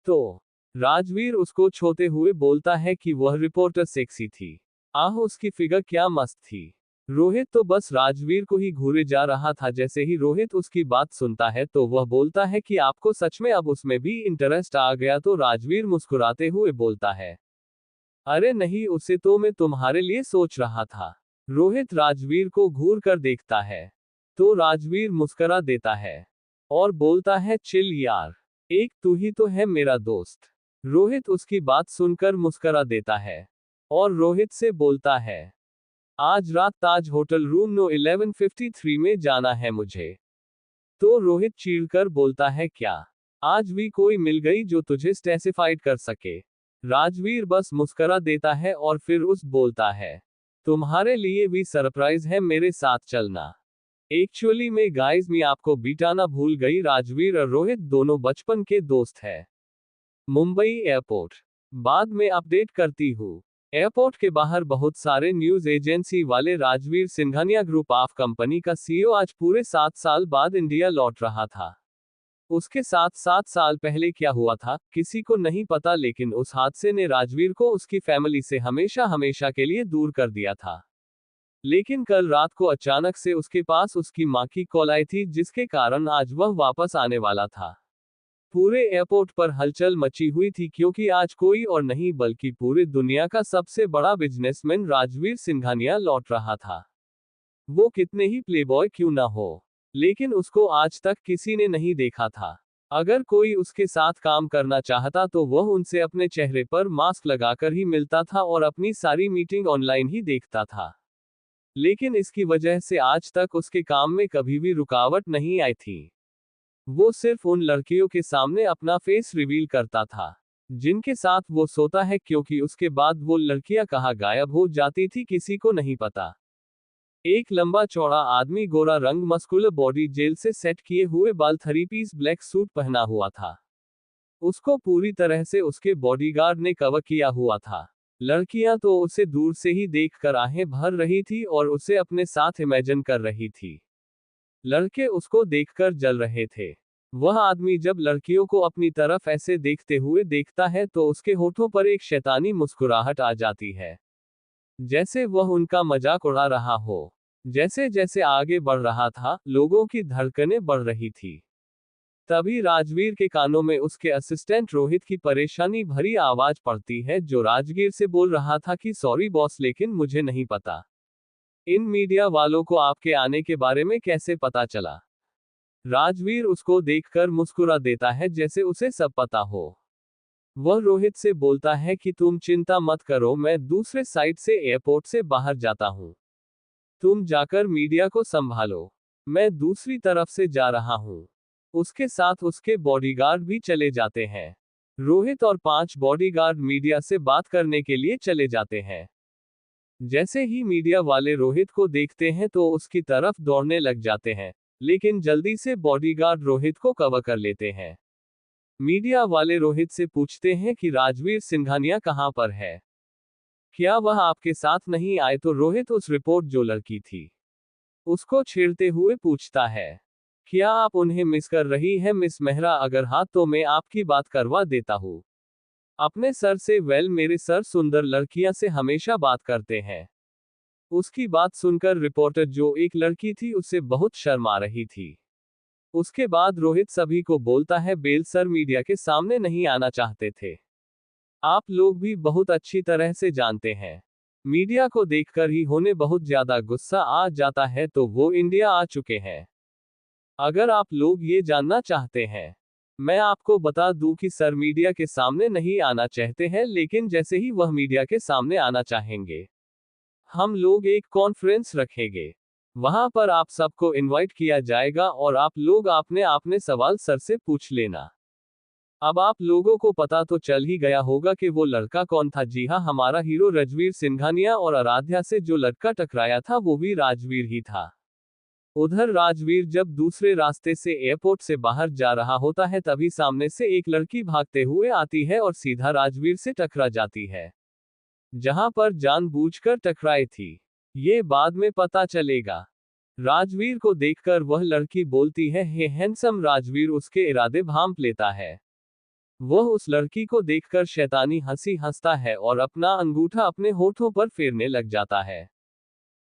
तो राजवीर उसको छूते हुए बोलता है कि वह रिपोर्टर सेक्सी थी। आह, उसकी फिगर क्या मस्त थी। रोहित तो बस राजवीर को ही घूरे जा रहा था। जैसे ही रोहित उसकी बात सुनता है तो वह बोलता है कि आपको सच में अब उसमें भी इंटरेस्ट आ गया? तो राजवीर मुस्कुराते हुए बोलता है, अरे नहीं, उसे तो मैं तुम्हारे लिए सोच रहा था। रोहित राजवीर को घूर कर देखता है तो राजवीर मुस्कुरा देता है और बोलता है, चिल यार, एक तू ही तो है मेरा दोस्त। रोहित उसकी बात सुनकर मुस्कुरा देता है और रोहित से बोलता है, आज रात ताज होटल रूम नो 1153 में जाना है मुझे। तो रोहित चीढ़कर बोलता है, क्या आज भी कोई मिल गई जो तुझे स्पेसिफाइड कर सके? राजवीर बस मुस्कुरा देता है और फिर उस बोलता है, तुम्हारे लिए भी सरप्राइज है, मेरे साथ चलना। एक्चुअली में गाइस, मैं आपको बिटाना भूल गई, राजवीर और रोहित दोनों बचपन के दोस्त हैं। मुंबई एयरपोर्ट। बाद में अपडेट करती हूँ। एयरपोर्ट के बाहर बहुत सारे न्यूज एजेंसी वाले Rajveer Singhania group of company का सीईओ आज पूरे 7 साल बाद इंडिया लौट रहा था। उसके साथ 7 साल पहले क्या हुआ था किसी को नहीं पता, लेकिन उस हादसे ने राजवीर को उसकी फैमिली से हमेशा हमेशा के लिए दूर कर दिया था। लेकिन कल रात को अचानक से उसके पास उसकी मां की कॉल आई थी, जिसके कारण आज वह वापस आने वाला था। पूरे एयरपोर्ट पर हलचल मची हुई थी, क्योंकि आज कोई और नहीं बल्कि पूरी दुनिया का सबसे बड़ा बिजनेसमैन राजवीर सिंघानिया लौट रहा था। वो कितने ही प्लेबॉय क्यों ना हो, लेकिन उसको आज तक किसी ने नहीं देखा था। अगर कोई उसके साथ काम करना चाहता तो वह उनसे अपने चेहरे पर मास्क लगाकर ही मिलता था और अपनी सारी मीटिंग ऑनलाइन ही देखता था। लेकिन इसकी वजह से आज तक उसके काम में कभी भी रुकावट नहीं आई थी। वो सिर्फ उन लड़कियों के सामने अपना फेस रिवील करता था जिनके साथ वो सोता है, क्योंकि उसके बाद वो लड़कियां कहाँ गायब हो जाती थी किसी को नहीं पता। एक लंबा चौड़ा आदमी, गोरा रंग, मस्कुलर बॉडी, जेल से सेट किए हुए बाल, 3 पीस ब्लैक सूट पहना हुआ था। उसको पूरी तरह से उसके बॉडीगार्ड ने कवर किया हुआ था। लड़कियां तो उसे दूर से ही देखकर आहें भर रही थी और उसे अपने साथ इमेजिन कर रही थी। लड़के उसको देखकर जल रहे थे। वह आदमी जब लड़कियों को अपनी तरफ ऐसे देखते हुए देखता है तो उसके होठों पर एक शैतानी मुस्कुराहट आ जाती है, जैसे वह उनका मजाक उड़ा रहा हो। जैसे जैसे आगे बढ़ रहा था, लोगों की धड़कनें बढ़ रही थी। तभी राजवीर के कानों में उसके असिस्टेंट रोहित की परेशानी भरी आवाज पड़ती है, जो राजवीर से बोल रहा था कि सॉरी बॉस, लेकिन मुझे नहीं पता इन मीडिया वालों को आपके आने के बारे में कैसे पता चला। राजवीर उसको देखकर मुस्कुरा देता है जैसे उसे सब पता हो। वह रोहित से बोलता है कि तुम चिंता मत करो, मैं दूसरे साइड से एयरपोर्ट से बाहर जाता हूं। तुम जाकर मीडिया को संभालो, मैं दूसरी तरफ से जा रहा हूं। उसके साथ उसके बॉडीगार्ड भी चले जाते हैं। रोहित और 5 बॉडीगार्ड मीडिया से बात करने के लिए चले जाते हैं। जैसे ही मीडिया वाले रोहित को देखते हैं तो उसकी तरफ दौड़ने लग जाते हैं, लेकिन जल्दी से बॉडीगार्ड रोहित को कवर कर लेते हैं। मीडिया वाले रोहित से पूछते हैं कि राजवीर सिंघानिया कहां पर है, क्या वह आपके साथ नहीं आए। तो रोहित उस रिपोर्ट, जो लड़की थी, उसको छेड़ते हुए पूछता है, क्या आप उन्हें मिस कर रही है मिस मेहरा? अगर हाँ तो मैं आपकी बात करवा देता हूँ अपने सर से। वेल, मेरे सर सुंदर लड़कियां से हमेशा बात करते हैं। उसकी बात सुनकर रिपोर्टर, जो एक लड़की थी, उससे बहुत शर्मा रही थी। उसके बाद रोहित सभी को बोलता है, बेल सर मीडिया के सामने नहीं आना चाहते थे। आप लोग भी बहुत अच्छी तरह से जानते हैं, मीडिया को देखकर ही उन्हें बहुत ज्यादा गुस्सा आ जाता है, तो वो इंडिया आ चुके हैं। अगर आप लोग ये जानना चाहते हैं, मैं आपको बता दूं कि सर मीडिया के सामने नहीं आना चाहते हैं, लेकिन जैसे ही वह मीडिया के सामने आना चाहेंगे, हम लोग एक कॉन्फ्रेंस रखेंगे। वहां पर आप सबको इनवाइट किया जाएगा और आप लोग अपने अपने सवाल सर से पूछ लेना। अब आप लोगों को पता तो चल ही गया होगा कि वो लड़का कौन था। जी हाँ, हमारा हीरो राजवीर सिंघानिया, और आराध्या से जो लड़का टकराया था वो भी राजवीर ही था। उधर राजवीर जब दूसरे रास्ते से एयरपोर्ट से बाहर जा रहा होता है, तभी सामने से एक लड़की भागते हुए आती है और सीधा राजवीर से टकरा जाती है, जहां पर जानबूझकर टकराई थी, ये बाद में पता चलेगा। राजवीर को देखकर वह लड़की बोलती है, हे हैंडसम। राजवीर उसके इरादे भांप लेता है। वह उस लड़की को देखकर शैतानी हंसी हंसता है और अपना अंगूठा अपने होठों पर फेरने लग जाता है।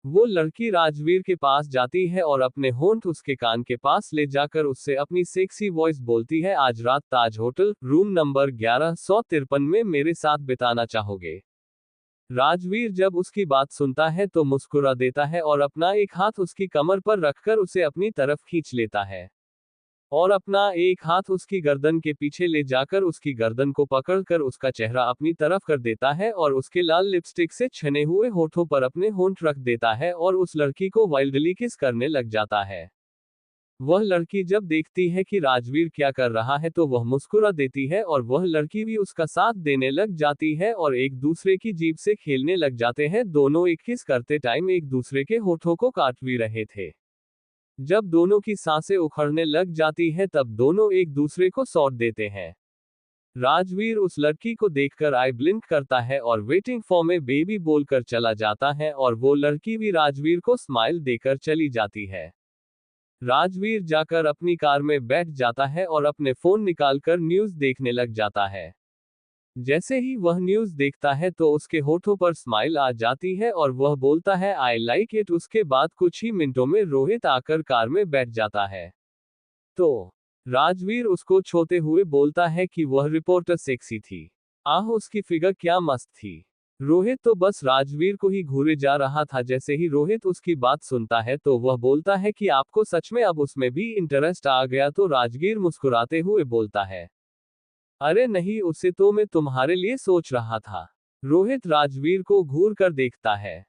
वो लड़की राजवीर के पास जाती है और अपने होंठ उसके कान के पास ले जाकर उससे अपनी सेक्सी वॉइस बोलती है, आज रात ताज होटल रूम नंबर 1153 में मेरे साथ बिताना चाहोगे? राजवीर जब उसकी बात सुनता है तो मुस्कुरा देता है और अपना एक हाथ उसकी कमर पर रखकर उसे अपनी तरफ खींच लेता है, और अपना एक हाथ उसकी गर्दन के पीछे ले जाकर उसकी गर्दन को पकड़कर उसका चेहरा अपनी तरफ कर देता है और उसके लाल लिपस्टिक से छने हुए होठों पर अपने होंठ रख देता है और उस लड़की को वाइल्डली किस करने लग जाता है। वह लड़की जब देखती है कि राजवीर क्या कर रहा है तो वह मुस्कुरा देती है और वह लड़की भी उसका साथ देने लग जाती है और एक दूसरे की जीभ से खेलने लग जाते हैं। दोनों एक किस करते टाइम एक दूसरे के होठों को काट भी रहे थे। जब दोनों की सांसें उखड़ने लग जाती है तब दोनों एक दूसरे को सौंप देते हैं। राजवीर उस लड़की को देखकर आई ब्लिंक करता है और वेटिंग फॉर मे बेबी बोलकर चला जाता है और वो लड़की भी राजवीर को स्माइल देकर चली जाती है। राजवीर जाकर अपनी कार में बैठ जाता है और अपने फोन निकालकर न्यूज देखने लग जाता है। जैसे ही वह न्यूज देखता है तो उसके होठों पर स्माइल आ जाती है और वह बोलता है, आई लाइक इट। उसके बाद कुछ ही मिनटों में रोहित आकर कार में बैठ जाता है। तो राजवीर उसको छूते हुए बोलता है कि वह रिपोर्टर सेक्सी थी। आह, उसकी फिगर क्या मस्त थी। रोहित तो बस राजवीर को ही घूरे जा रहा था। जैसे ही रोहित उसकी बात सुनता है तो वह बोलता है कि आपको सच में अब उसमें भी इंटरेस्ट आ गया। तो राजवीर मुस्कुराते हुए बोलता है, अरे नहीं, उसे तो मैं तुम्हारे लिए सोच रहा था। रोहित राजवीर को घूर कर देखता है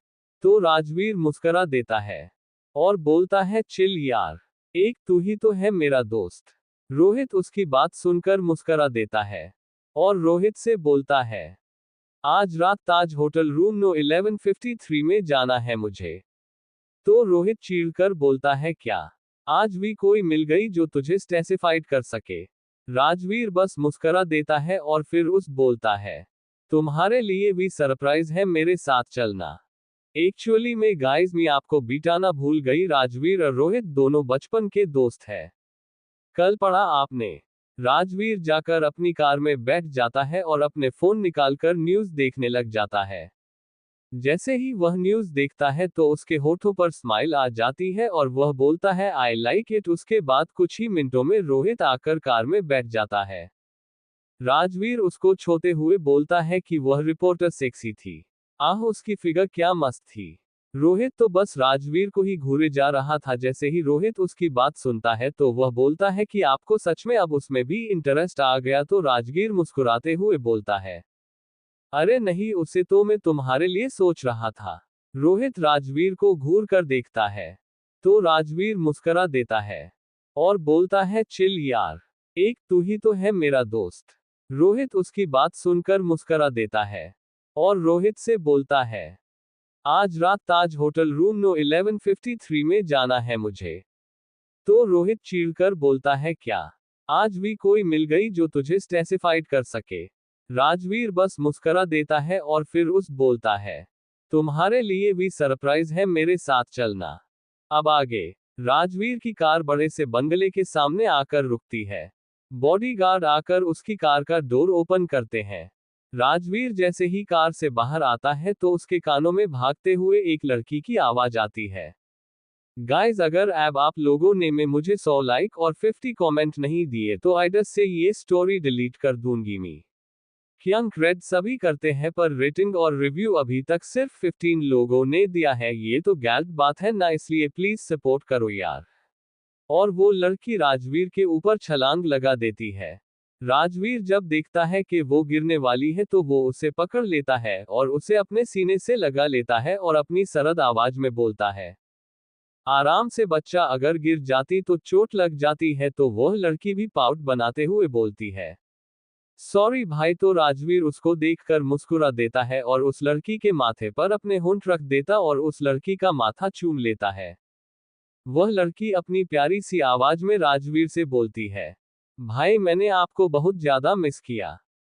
तो राजवीर मुस्कुरा देता है और बोलता है, चिल यार, एक तू ही तो है मेरा दोस्त। रोहित उसकी बात सुनकर मुस्कुरा देता है और रोहित से बोलता है, आज रात ताज होटल रूम नो 1153 में जाना है मुझे। तो रोहित चीढ़कर बोलता है, क्या आज भी कोई मिल गई जो तुझे स्पेसिफाइड कर सके। राजवीर बस मुस्कुरा देता है और फिर उस बोलता है, तुम्हारे लिए भी सरप्राइज है, मेरे साथ चलना। एक्चुअली में गाइस मैं आपको बिटाना भूल गई, राजवीर और रोहित दोनों बचपन के दोस्त हैं। कल पढ़ा आपने। राजवीर जाकर अपनी कार में बैठ जाता है और अपने फोन निकालकर न्यूज देखने लग जाता है। जैसे ही वह न्यूज देखता है तो उसके होठों पर स्माइल आ जाती है और वह बोलता है, आई लाइक इट। उसके बाद कुछ ही मिनटों में रोहित आकर कार में बैठ जाता है। राजवीर उसको छूते हुए बोलता है कि वह रिपोर्टर सेक्सी थी। आह, उसकी फिगर क्या मस्त थी। रोहित तो बस राजवीर को ही घूरे जा रहा था। जैसे ही रोहित उसकी बात सुनता है तो वह बोलता है कि आपको सच में अब उसमें भी इंटरेस्ट आ गया। तो राजवीर मुस्कुराते हुए बोलता है, अरे नहीं, उसे तो मैं तुम्हारे लिए सोच रहा था। रोहित राजवीर को घूर कर देखता है तो राजवीर मुस्कुरा देता है और बोलता है, चिल यार, एक तू ही तो है मेरा दोस्त। रोहित उसकी बात सुनकर मुस्कुरा देता है और रोहित से बोलता है, आज रात ताज होटल रूम नो 1153 में जाना है मुझे। तो रोहित चीढ़कर बोलता है, क्या आज भी कोई मिल गई जो तुझे स्पेसिफाइड कर सके। राजवीर बस मुस्कुरा देता है और फिर उस बोलता है, तुम्हारे लिए भी सरप्राइज है, मेरे साथ चलना। अब आगे। राजवीर की कार बड़े से बंगले के सामने आकर रुकती है। बॉडीगार्ड आकर उसकी कार का डोर ओपन करते हैं। राजवीर जैसे ही कार से बाहर आता है तो उसके कानों में भागते हुए एक लड़की की आवाज आती है। गाइस, अगर अब आप लोगों ने में मुझे 100 लाइक और 50 कमेंट नहीं दिए तो आइडस से ये स्टोरी डिलीट कर दूंगी मी। क्योंकि रेड सभी करते हैं पर रेटिंग और रिव्यू अभी तक सिर्फ 15 लोगों ने दिया है। ये तो गलत बात है ना, इसलिए प्लीज सपोर्ट करो यार। और वो लड़की राजवीर के ऊपर छलांग लगा देती है। राजवीर जब देखता है कि वो गिरने वाली है तो वो उसे पकड़ लेता है और उसे अपने सीने से लगा लेता है और अपनी सरद आवाज में बोलता है, आराम से बच्चा, अगर गिर जाती तो चोट लग जाती है। तो वह लड़की भी पाउट बनाते हुए बोलती है, सॉरी भाई। तो राजवीर उसको देखकर मुस्कुरा देता है और उस लड़की के माथे पर अपने होंठ रख देता और उस लड़की का माथा चूम लेता है। वह लड़की अपनी प्यारी सी आवाज में राजवीर से बोलती है, भाई मैंने आपको बहुत ज्यादा मिस किया।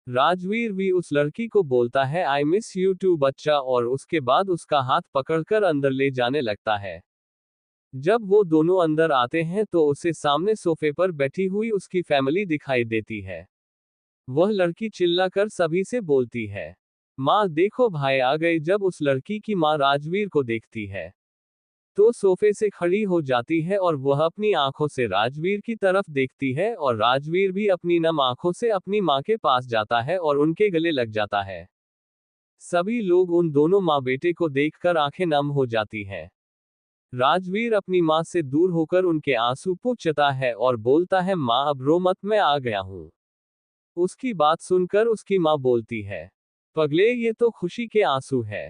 राजवीर भी उस लड़की को बोलता है, आई मिस यू टू बच्चा, और उसके बाद उसका हाथ पकड़कर अंदर ले जाने लगता है। जब वो दोनों अंदर आते हैं तो उसे सामने सोफे पर बैठी हुई उसकी फैमिली दिखाई देती है। वह लड़की चिल्लाकर सभी से बोलती है, माँ देखो भाई आ गए। जब उस लड़की की माँ राजवीर को देखती है तो सोफे से खड़ी हो जाती है और वह अपनी आंखों से राजवीर की तरफ देखती है और राजवीर भी अपनी नम आंखों से अपनी माँ के पास जाता है और उनके गले लग जाता है। सभी लोग उन दोनों माँ बेटे को देखकर आंखें नम हो जाती हैं। राजवीर अपनी माँ से दूर होकर उनके आंसू पोंछता है और बोलता है, माँ अब रो मत, मैं आ गया हूँ। उसकी बात सुनकर उसकी माँ बोलती है, पगले ये तो खुशी के आंसू है।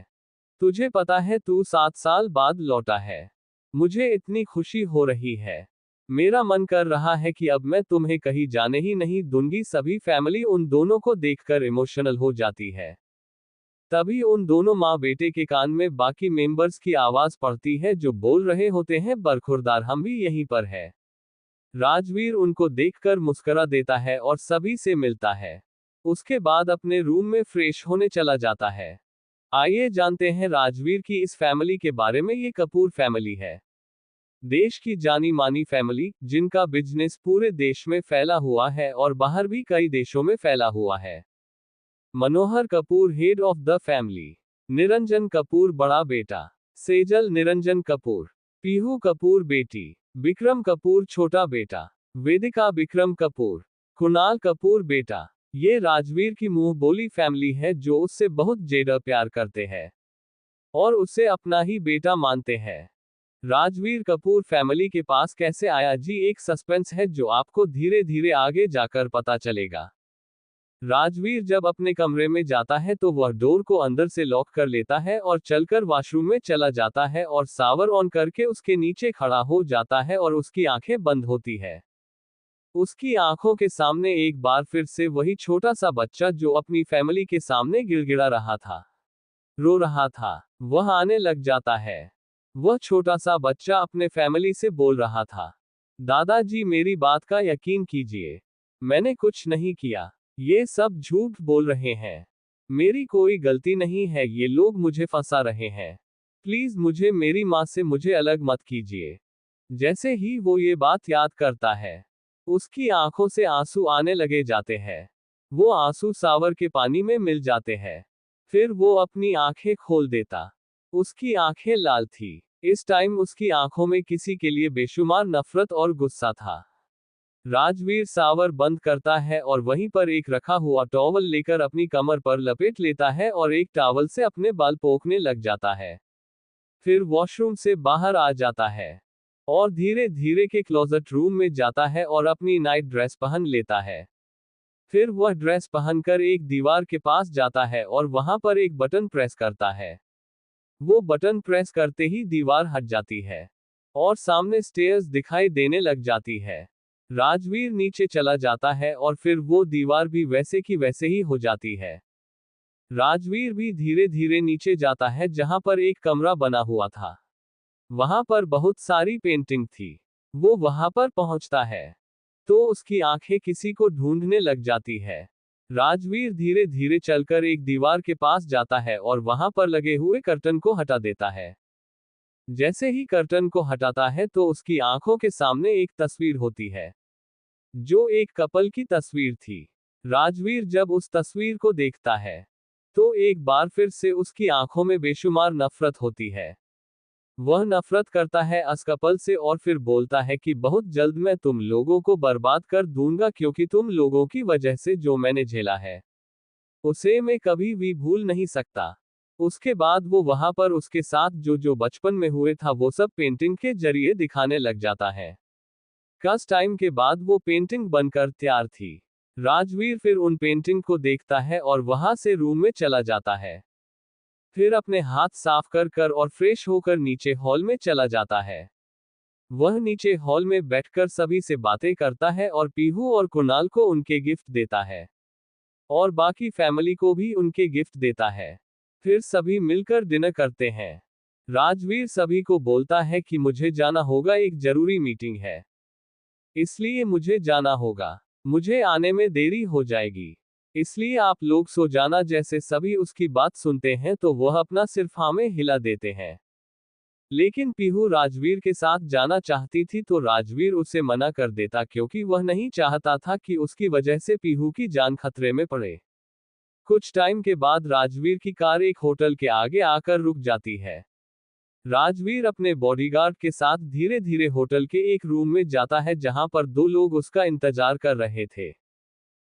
तुझे पता है तू 7 साल बाद लौटा है। मुझे इतनी खुशी हो रही है। मेरा मन कर रहा है कि अब मैं तुम्हें कहीं जाने ही नहीं दूंगी। सभी फैमिली उन दोनों को देखकर इमोशनल हो जाती है। तभी उन दोनों माँ बेटे के कान में बाकी मेंबर्स की आवाज पड़ती है जो बोल रहे होते हैं, बरखुरदार हम भी यहीं पर है। राजवीर उनको देखकर मुस्कुरा देता है और सभी से मिलता है। उसके बाद अपने रूम में फ्रेश होने चला जाता है। आइए जानते हैं राजवीर की इस फैमिली के बारे में। ये कपूर फैमिली है देश की जानी मानी फैमिली, जिनका बिजनेस पूरे देश में फैला हुआ है और बाहर भी कई देशों में फैला हुआ है। Manohar Kapoor head of the family, Niranjan Kapoor बड़ा बेटा, सेजल निरंजन कपूर, पीहू कपूर बेटी, विक्रम कपूर छोटा बेटा, वेदिका विक्रम कपूर, कुणाल कपूर बेटा, ये राजवीर की मुंह बोली फैमिली है जो उससे बहुत ज्यादा प्यार करते हैं और उसे अपना ही बेटा मानते हैं। राजवीर कपूर फैमिली के पास कैसे आया जी, एक सस्पेंस है जो आपको धीरे धीरे आगे जाकर पता चलेगा। राजवीर जब अपने कमरे में जाता है तो वह डोर को अंदर से लॉक कर लेता है और चलकर वॉशरूम में चला जाता है और सावर ऑन करके उसके नीचे खड़ा हो जाता है और उसकी आंखें बंद होती है। उसकी आंखों के सामने एक बार फिर से वही छोटा सा बच्चा जो अपनी फैमिली के सामने गिड़गिड़ा रहा था, रो रहा था, वह आने लग जाता है। वह छोटा सा बच्चा अपने फैमिली से बोल रहा था, दादाजी मेरी बात का यकीन कीजिए, मैंने कुछ नहीं किया, ये सब झूठ बोल रहे हैं, मेरी कोई गलती नहीं है, ये लोग मुझे फंसा रहे हैं, प्लीज मुझे मेरी माँ से मुझे अलग मत कीजिए। जैसे ही वो ये बात याद करता है, उसकी आंखों से आंसू आने लगे जाते हैं। वो आंसू सावर के पानी में मिल जाते हैं। फिर वो अपनी आंखें खोल देता। उसकी आंखें लाल थी। इस टाइम उसकी आंखों में किसी के लिए बेशुमार नफरत और गुस्सा था। राजवीर सावर बंद करता है और वहीं पर एक रखा हुआ टॉवल लेकर अपनी कमर पर लपेट लेता है और एक टॉवल से अपने बाल पोंछने लग जाता है। फिर वॉशरूम से बाहर आ जाता है और धीरे धीरे के क्लोजेट रूम में जाता है और अपनी नाइट ड्रेस पहन लेता है। फिर वह ड्रेस पहनकर एक दीवार के पास जाता है और वहां पर एक बटन प्रेस करता है। वो बटन प्रेस करते ही दीवार हट जाती है और सामने स्टेयर्स दिखाई देने लग जाती है। राजवीर नीचे चला जाता है और फिर वो दीवार भी वैसे की वैसे ही हो जाती है। राजवीर भी धीरे धीरे नीचे जाता है जहां पर एक कमरा बना हुआ था। वहां पर बहुत सारी पेंटिंग थी। वो वहां पर पहुंचता है तो उसकी आंखें किसी को ढूंढने लग जाती है। राजवीर धीरे धीरे चलकर एक दीवार के पास जाता है और वहां पर लगे हुए कर्टन को हटा देता है। जैसे ही कर्टन को हटाता है तो उसकी आंखों के सामने एक तस्वीर होती है, जो एक कपल की तस्वीर थी। राजवीर जब उस तस्वीर को देखता है तो एक बार फिर से उसकी आंखों में बेशुमार नफरत होती है। वह नफरत करता है उस कपल से और फिर बोलता है कि बहुत जल्द मैं तुम लोगों को बर्बाद कर दूंगा, क्योंकि तुम लोगों की वजह से जो मैंने झेला है उसे मैं कभी भी भूल नहीं सकता। उसके बाद वो वहां पर उसके साथ जो जो बचपन में हुए था वो सब पेंटिंग के जरिए दिखाने लग जाता है। कुछ टाइम के बाद वो पेंटिंग बनकर तैयार थी। राजवीर फिर उन पेंटिंग को देखता है और वहां से रूम में चला जाता है। फिर अपने हाथ साफ कर और फ्रेश होकर नीचे हॉल में चला जाता है। वह नीचे हॉल में बैठकर सभी से बातें करता है और पीहू और कुणाल को उनके गिफ्ट देता है और बाकी फैमिली को भी उनके गिफ्ट देता है। फिर सभी मिलकर डिनर करते हैं। राजवीर सभी को बोलता है कि मुझे जाना होगा, एक जरूरी मीटिंग है, इसलिए मुझे जाना होगा, मुझे आने में देरी हो जाएगी, इसलिए आप लोग सो जाना। जैसे सभी उसकी बात सुनते हैं तो वह अपना सिर्फ हाँ में हिला देते हैं। लेकिन पीहू राजवीर के साथ जाना चाहती थी तो राजवीर उसे मना कर देता, क्योंकि वह नहीं चाहता था कि उसकी वजह से पीहू की जान खतरे में पड़े। कुछ टाइम के बाद राजवीर की कार एक होटल के आगे आकर रुक जाती है। राजवीर अपने बॉडीगार्ड के साथ धीरे धीरे होटल के एक रूम में जाता है जहां पर दो लोग उसका इंतजार कर रहे थे।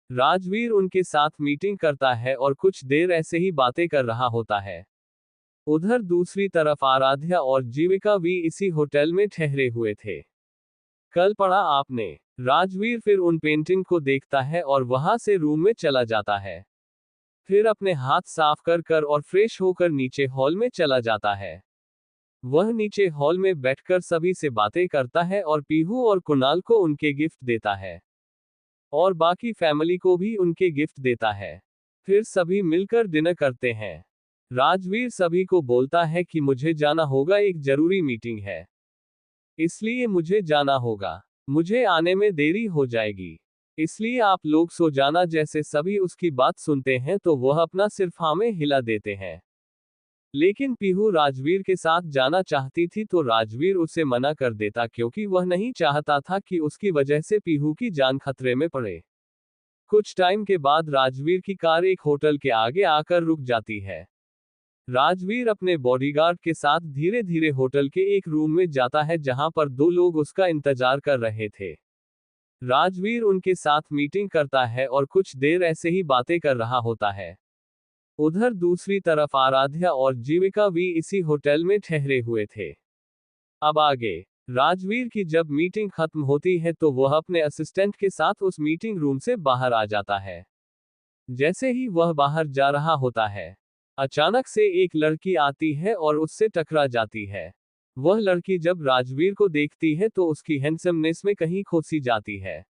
राजवीर उनके साथ मीटिंग करता है और कुछ देर ऐसे ही बातें कर रहा होता है। उधर दूसरी तरफ आराध्या और जीविका भी इसी होटल में ठहरे हुए थे। कल पढ़ा आपने? राजवीर फिर उन पेंटिंग को देखता है और वहां से रूम में चला जाता है। फिर अपने हाथ साफ कर और फ्रेश होकर नीचे हॉल में चला जाता है। वह नीचे हॉल में बैठकर सभी से बातें करता है और पीहू और कुणाल को उनके गिफ्ट देता है और बाकी फैमिली को भी उनके गिफ्ट देता है। फिर सभी मिलकर डिनर करते हैं। राजवीर सभी को बोलता है कि मुझे जाना होगा, एक जरूरी मीटिंग है, इसलिए मुझे जाना होगा, मुझे आने में देरी हो जाएगी, इसलिए आप लोग सो जाना। जैसे सभी उसकी बात सुनते हैं तो वह अपना सिर्फ हाँ में हिला देते हैं। लेकिन पीहू राजवीर के साथ जाना चाहती थी तो राजवीर उसे मना कर देता, क्योंकि वह नहीं चाहता था कि उसकी वजह से पीहू की जान खतरे में पड़े। कुछ टाइम के बाद राजवीर की कार एक होटल के आगे आकर रुक जाती है। राजवीर अपने बॉडीगार्ड के साथ धीरे धीरे होटल के एक रूम में जाता है जहां पर दो लोग उसका इंतजार कर रहे थे। राजवीर उनके साथ मीटिंग करता है और कुछ देर ऐसे ही बातें कर रहा होता है। उधर दूसरी तरफ आराध्या और जीविका भी इसी होटल में ठहरे हुए थे। अब आगे, राजवीर की जब मीटिंग खत्म होती है तो वह अपने असिस्टेंट के साथ उस मीटिंग रूम से बाहर आ जाता है। जैसे ही वह बाहर जा रहा होता है, अचानक से एक लड़की आती है और उससे टकरा जाती है। वह लड़की जब राजवीर को देखती है तो उसकी हैंडसमनेस में कहीं खो सी जाती है।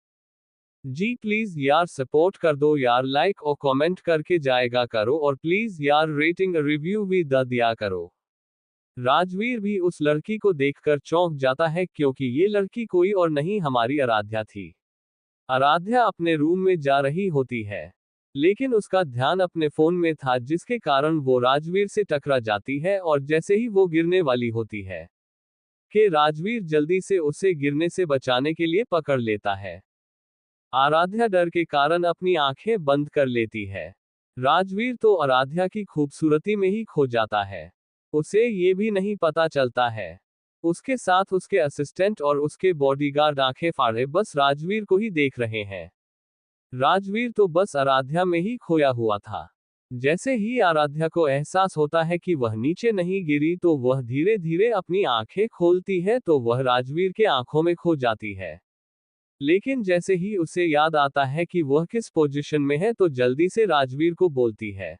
जी प्लीज यार सपोर्ट कर दो यार, लाइक और कमेंट करके जाएगा करो, और प्लीज यार रेटिंग रिव्यू भी दिया करो। राजवीर भी उस लड़की को देखकर चौंक जाता है, क्योंकि ये लड़की कोई और नहीं हमारी आराध्या थी। आराध्या अपने रूम में जा रही होती है, लेकिन उसका ध्यान अपने फोन में था, जिसके कारण वो राजवीर से टकरा जाती है, और जैसे ही वो गिरने वाली होती है कि राजवीर जल्दी से उसे गिरने से बचाने के लिए पकड़ लेता है। आराध्या डर के कारण अपनी आंखें बंद कर लेती है। राजवीर तो आराध्या की खूबसूरती में ही खो जाता है। उसे ये भी नहीं पता चलता है। उसके साथ उसके असिस्टेंट और उसके बॉडीगार्ड आंखें फाड़े बस राजवीर को ही देख रहे हैं। राजवीर तो बस आराध्या में ही खोया हुआ था। जैसे ही आराध्या को एहसास होता है कि वह नीचे नहीं गिरी तो वह धीरे धीरे अपनी आंखें खोलती है, तो वह राजवीर के आंखों में खो जाती है। लेकिन जैसे ही उसे याद आता है कि वह किस पोजीशन में है तो जल्दी से राजवीर को बोलती है,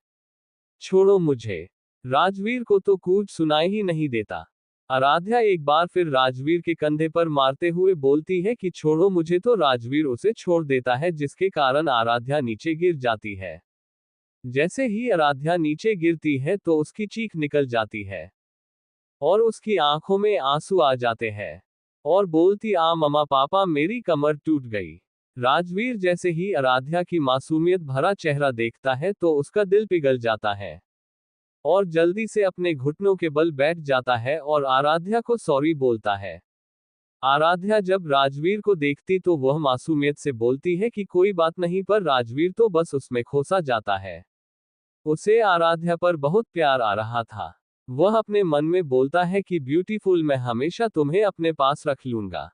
छोड़ो मुझे। राजवीर को तो कुछ सुनाई ही नहीं देता। आराध्या एक बार फिर राजवीर के कंधे पर मारते हुए बोलती है कि छोड़ो मुझे, तो राजवीर उसे छोड़ देता है, जिसके कारण आराध्या नीचे गिर जाती है। जैसे ही आराध्या नीचे गिरती है तो उसकी चीख निकल जाती है और उसकी आंखों में आंसू आ जाते हैं और बोलती, आ मम्मा पापा मेरी कमर टूट गई। राजवीर जैसे ही आराध्या की मासूमियत भरा चेहरा देखता है तो उसका दिल पिघल जाता है और जल्दी से अपने घुटनों के बल बैठ जाता है और आराध्या को सॉरी बोलता है। आराध्या जब राजवीर को देखती तो वह मासूमियत से बोलती है कि कोई बात नहीं, पर राजवीर तो बस उसमें खोसा जाता है। उसे आराध्या पर बहुत प्यार आ रहा था। वह अपने मन में बोलता है कि ब्यूटीफुल, मैं हमेशा तुम्हें अपने पास रख लूंगा।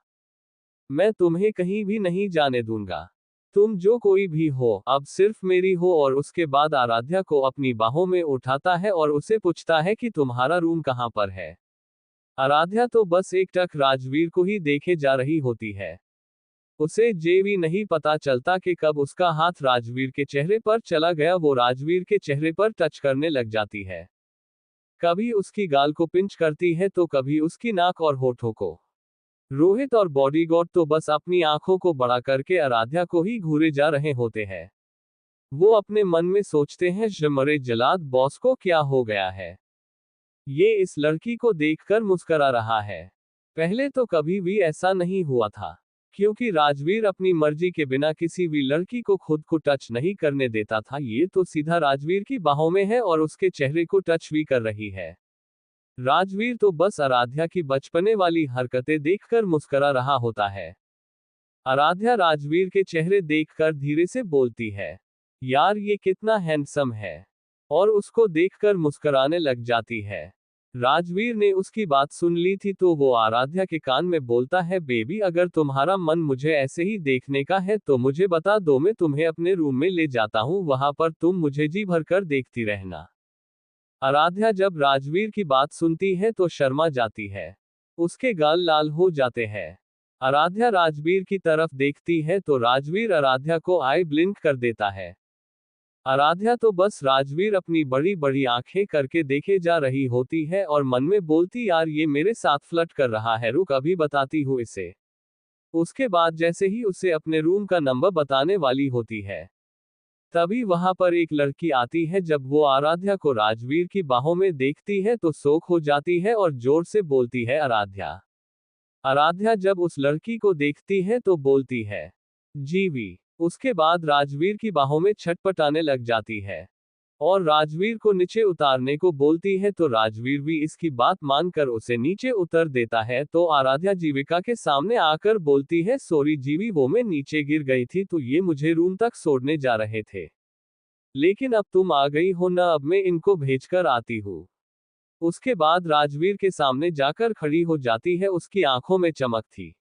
मैं तुम्हें कहीं भी नहीं जाने दूंगा। तुम जो कोई भी हो, अब सिर्फ मेरी हो। और उसके बाद आराध्या को अपनी बाहों में उठाता है और उसे पूछता है कि तुम्हारा रूम कहाँ पर है। आराध्या तो बस एकटक राजवीर को ही देखे जा रही होती है। उसे ये भी नहीं पता चलता कि कब उसका हाथ राजवीर के चेहरे पर चला गया। वो राजवीर के चेहरे पर टच करने लग जाती है। कभी उसकी गाल को पिंच करती है तो कभी उसकी नाक और होठों को। रोहित और बॉडीगार्ड तो बस अपनी आंखों को बड़ा करके आराध्या को ही घूरे जा रहे होते हैं। वो अपने मन में सोचते हैं, मरे जलाद बॉस को क्या हो गया है। ये इस लड़की को देखकर मुस्करा रहा है। पहले तो कभी भी ऐसा नहीं हुआ था, क्योंकि राजवीर अपनी मर्जी के बिना किसी भी लड़की को खुद को टच नहीं करने देता था। ये तो सीधा राजवीर की बाहों में है और उसके चेहरे को टच भी कर रही है। राजवीर तो बस आराध्या की बचपने वाली हरकतें देखकर मुस्करा रहा होता है। आराध्या राजवीर के चेहरे देखकर धीरे से बोलती है, यार ये कितना हैंडसम है, और उसको देखकर मुस्कुराने लग जाती है। राजवीर ने उसकी बात सुन ली थी तो वो आराध्या के कान में बोलता है, बेबी अगर तुम्हारा मन मुझे ऐसे ही देखने का है तो मुझे बता दो, मैं तुम्हें अपने रूम में ले जाता हूँ, वहां पर तुम मुझे जी भर कर देखती रहना। आराध्या जब राजवीर की बात सुनती है तो शर्मा जाती है। उसके गाल लाल हो जाते हैं। आराध्या राजवीर की तरफ देखती है तो राजवीर आराध्या को आई ब्लिंक कर देता है। आराध्या तो बस राजवीर अपनी बड़ी बड़ी आंखें करके देखे जा रही होती है और मन में बोलती, यार ये मेरे साथ फ्लर्ट कर रहा है, रुक अभी बताती हूँ इसे। उसके बाद जैसे ही उसे अपने रूम का नंबर बताने वाली होती है, तभी वहां पर एक लड़की आती है। जब वो आराध्या को राजवीर की बाहों में देखती है तो शौक हो जाती है और जोर से बोलती है, आराध्या। आराध्या जब उस लड़की को देखती है तो बोलती है, जीवी। उसके बाद राजवीर की बाहों में छटपटाने लग जाती है और राजवीर को नीचे उतारने को बोलती है, तो राजवीर भी इसकी बात मानकर उसे नीचे उतर देता है। तो आराध्या जीविका के सामने आकर बोलती है, सॉरी जीवी, वो मैं नीचे गिर गई थी तो ये मुझे रूम तक छोड़ने जा रहे थे, लेकिन अब तुम आ गई हो ना, अब मैं इनको भेजकर आती हूँ। उसके बाद राजवीर के सामने जाकर खड़ी हो जाती है। उसकी आंखों में चमक थी।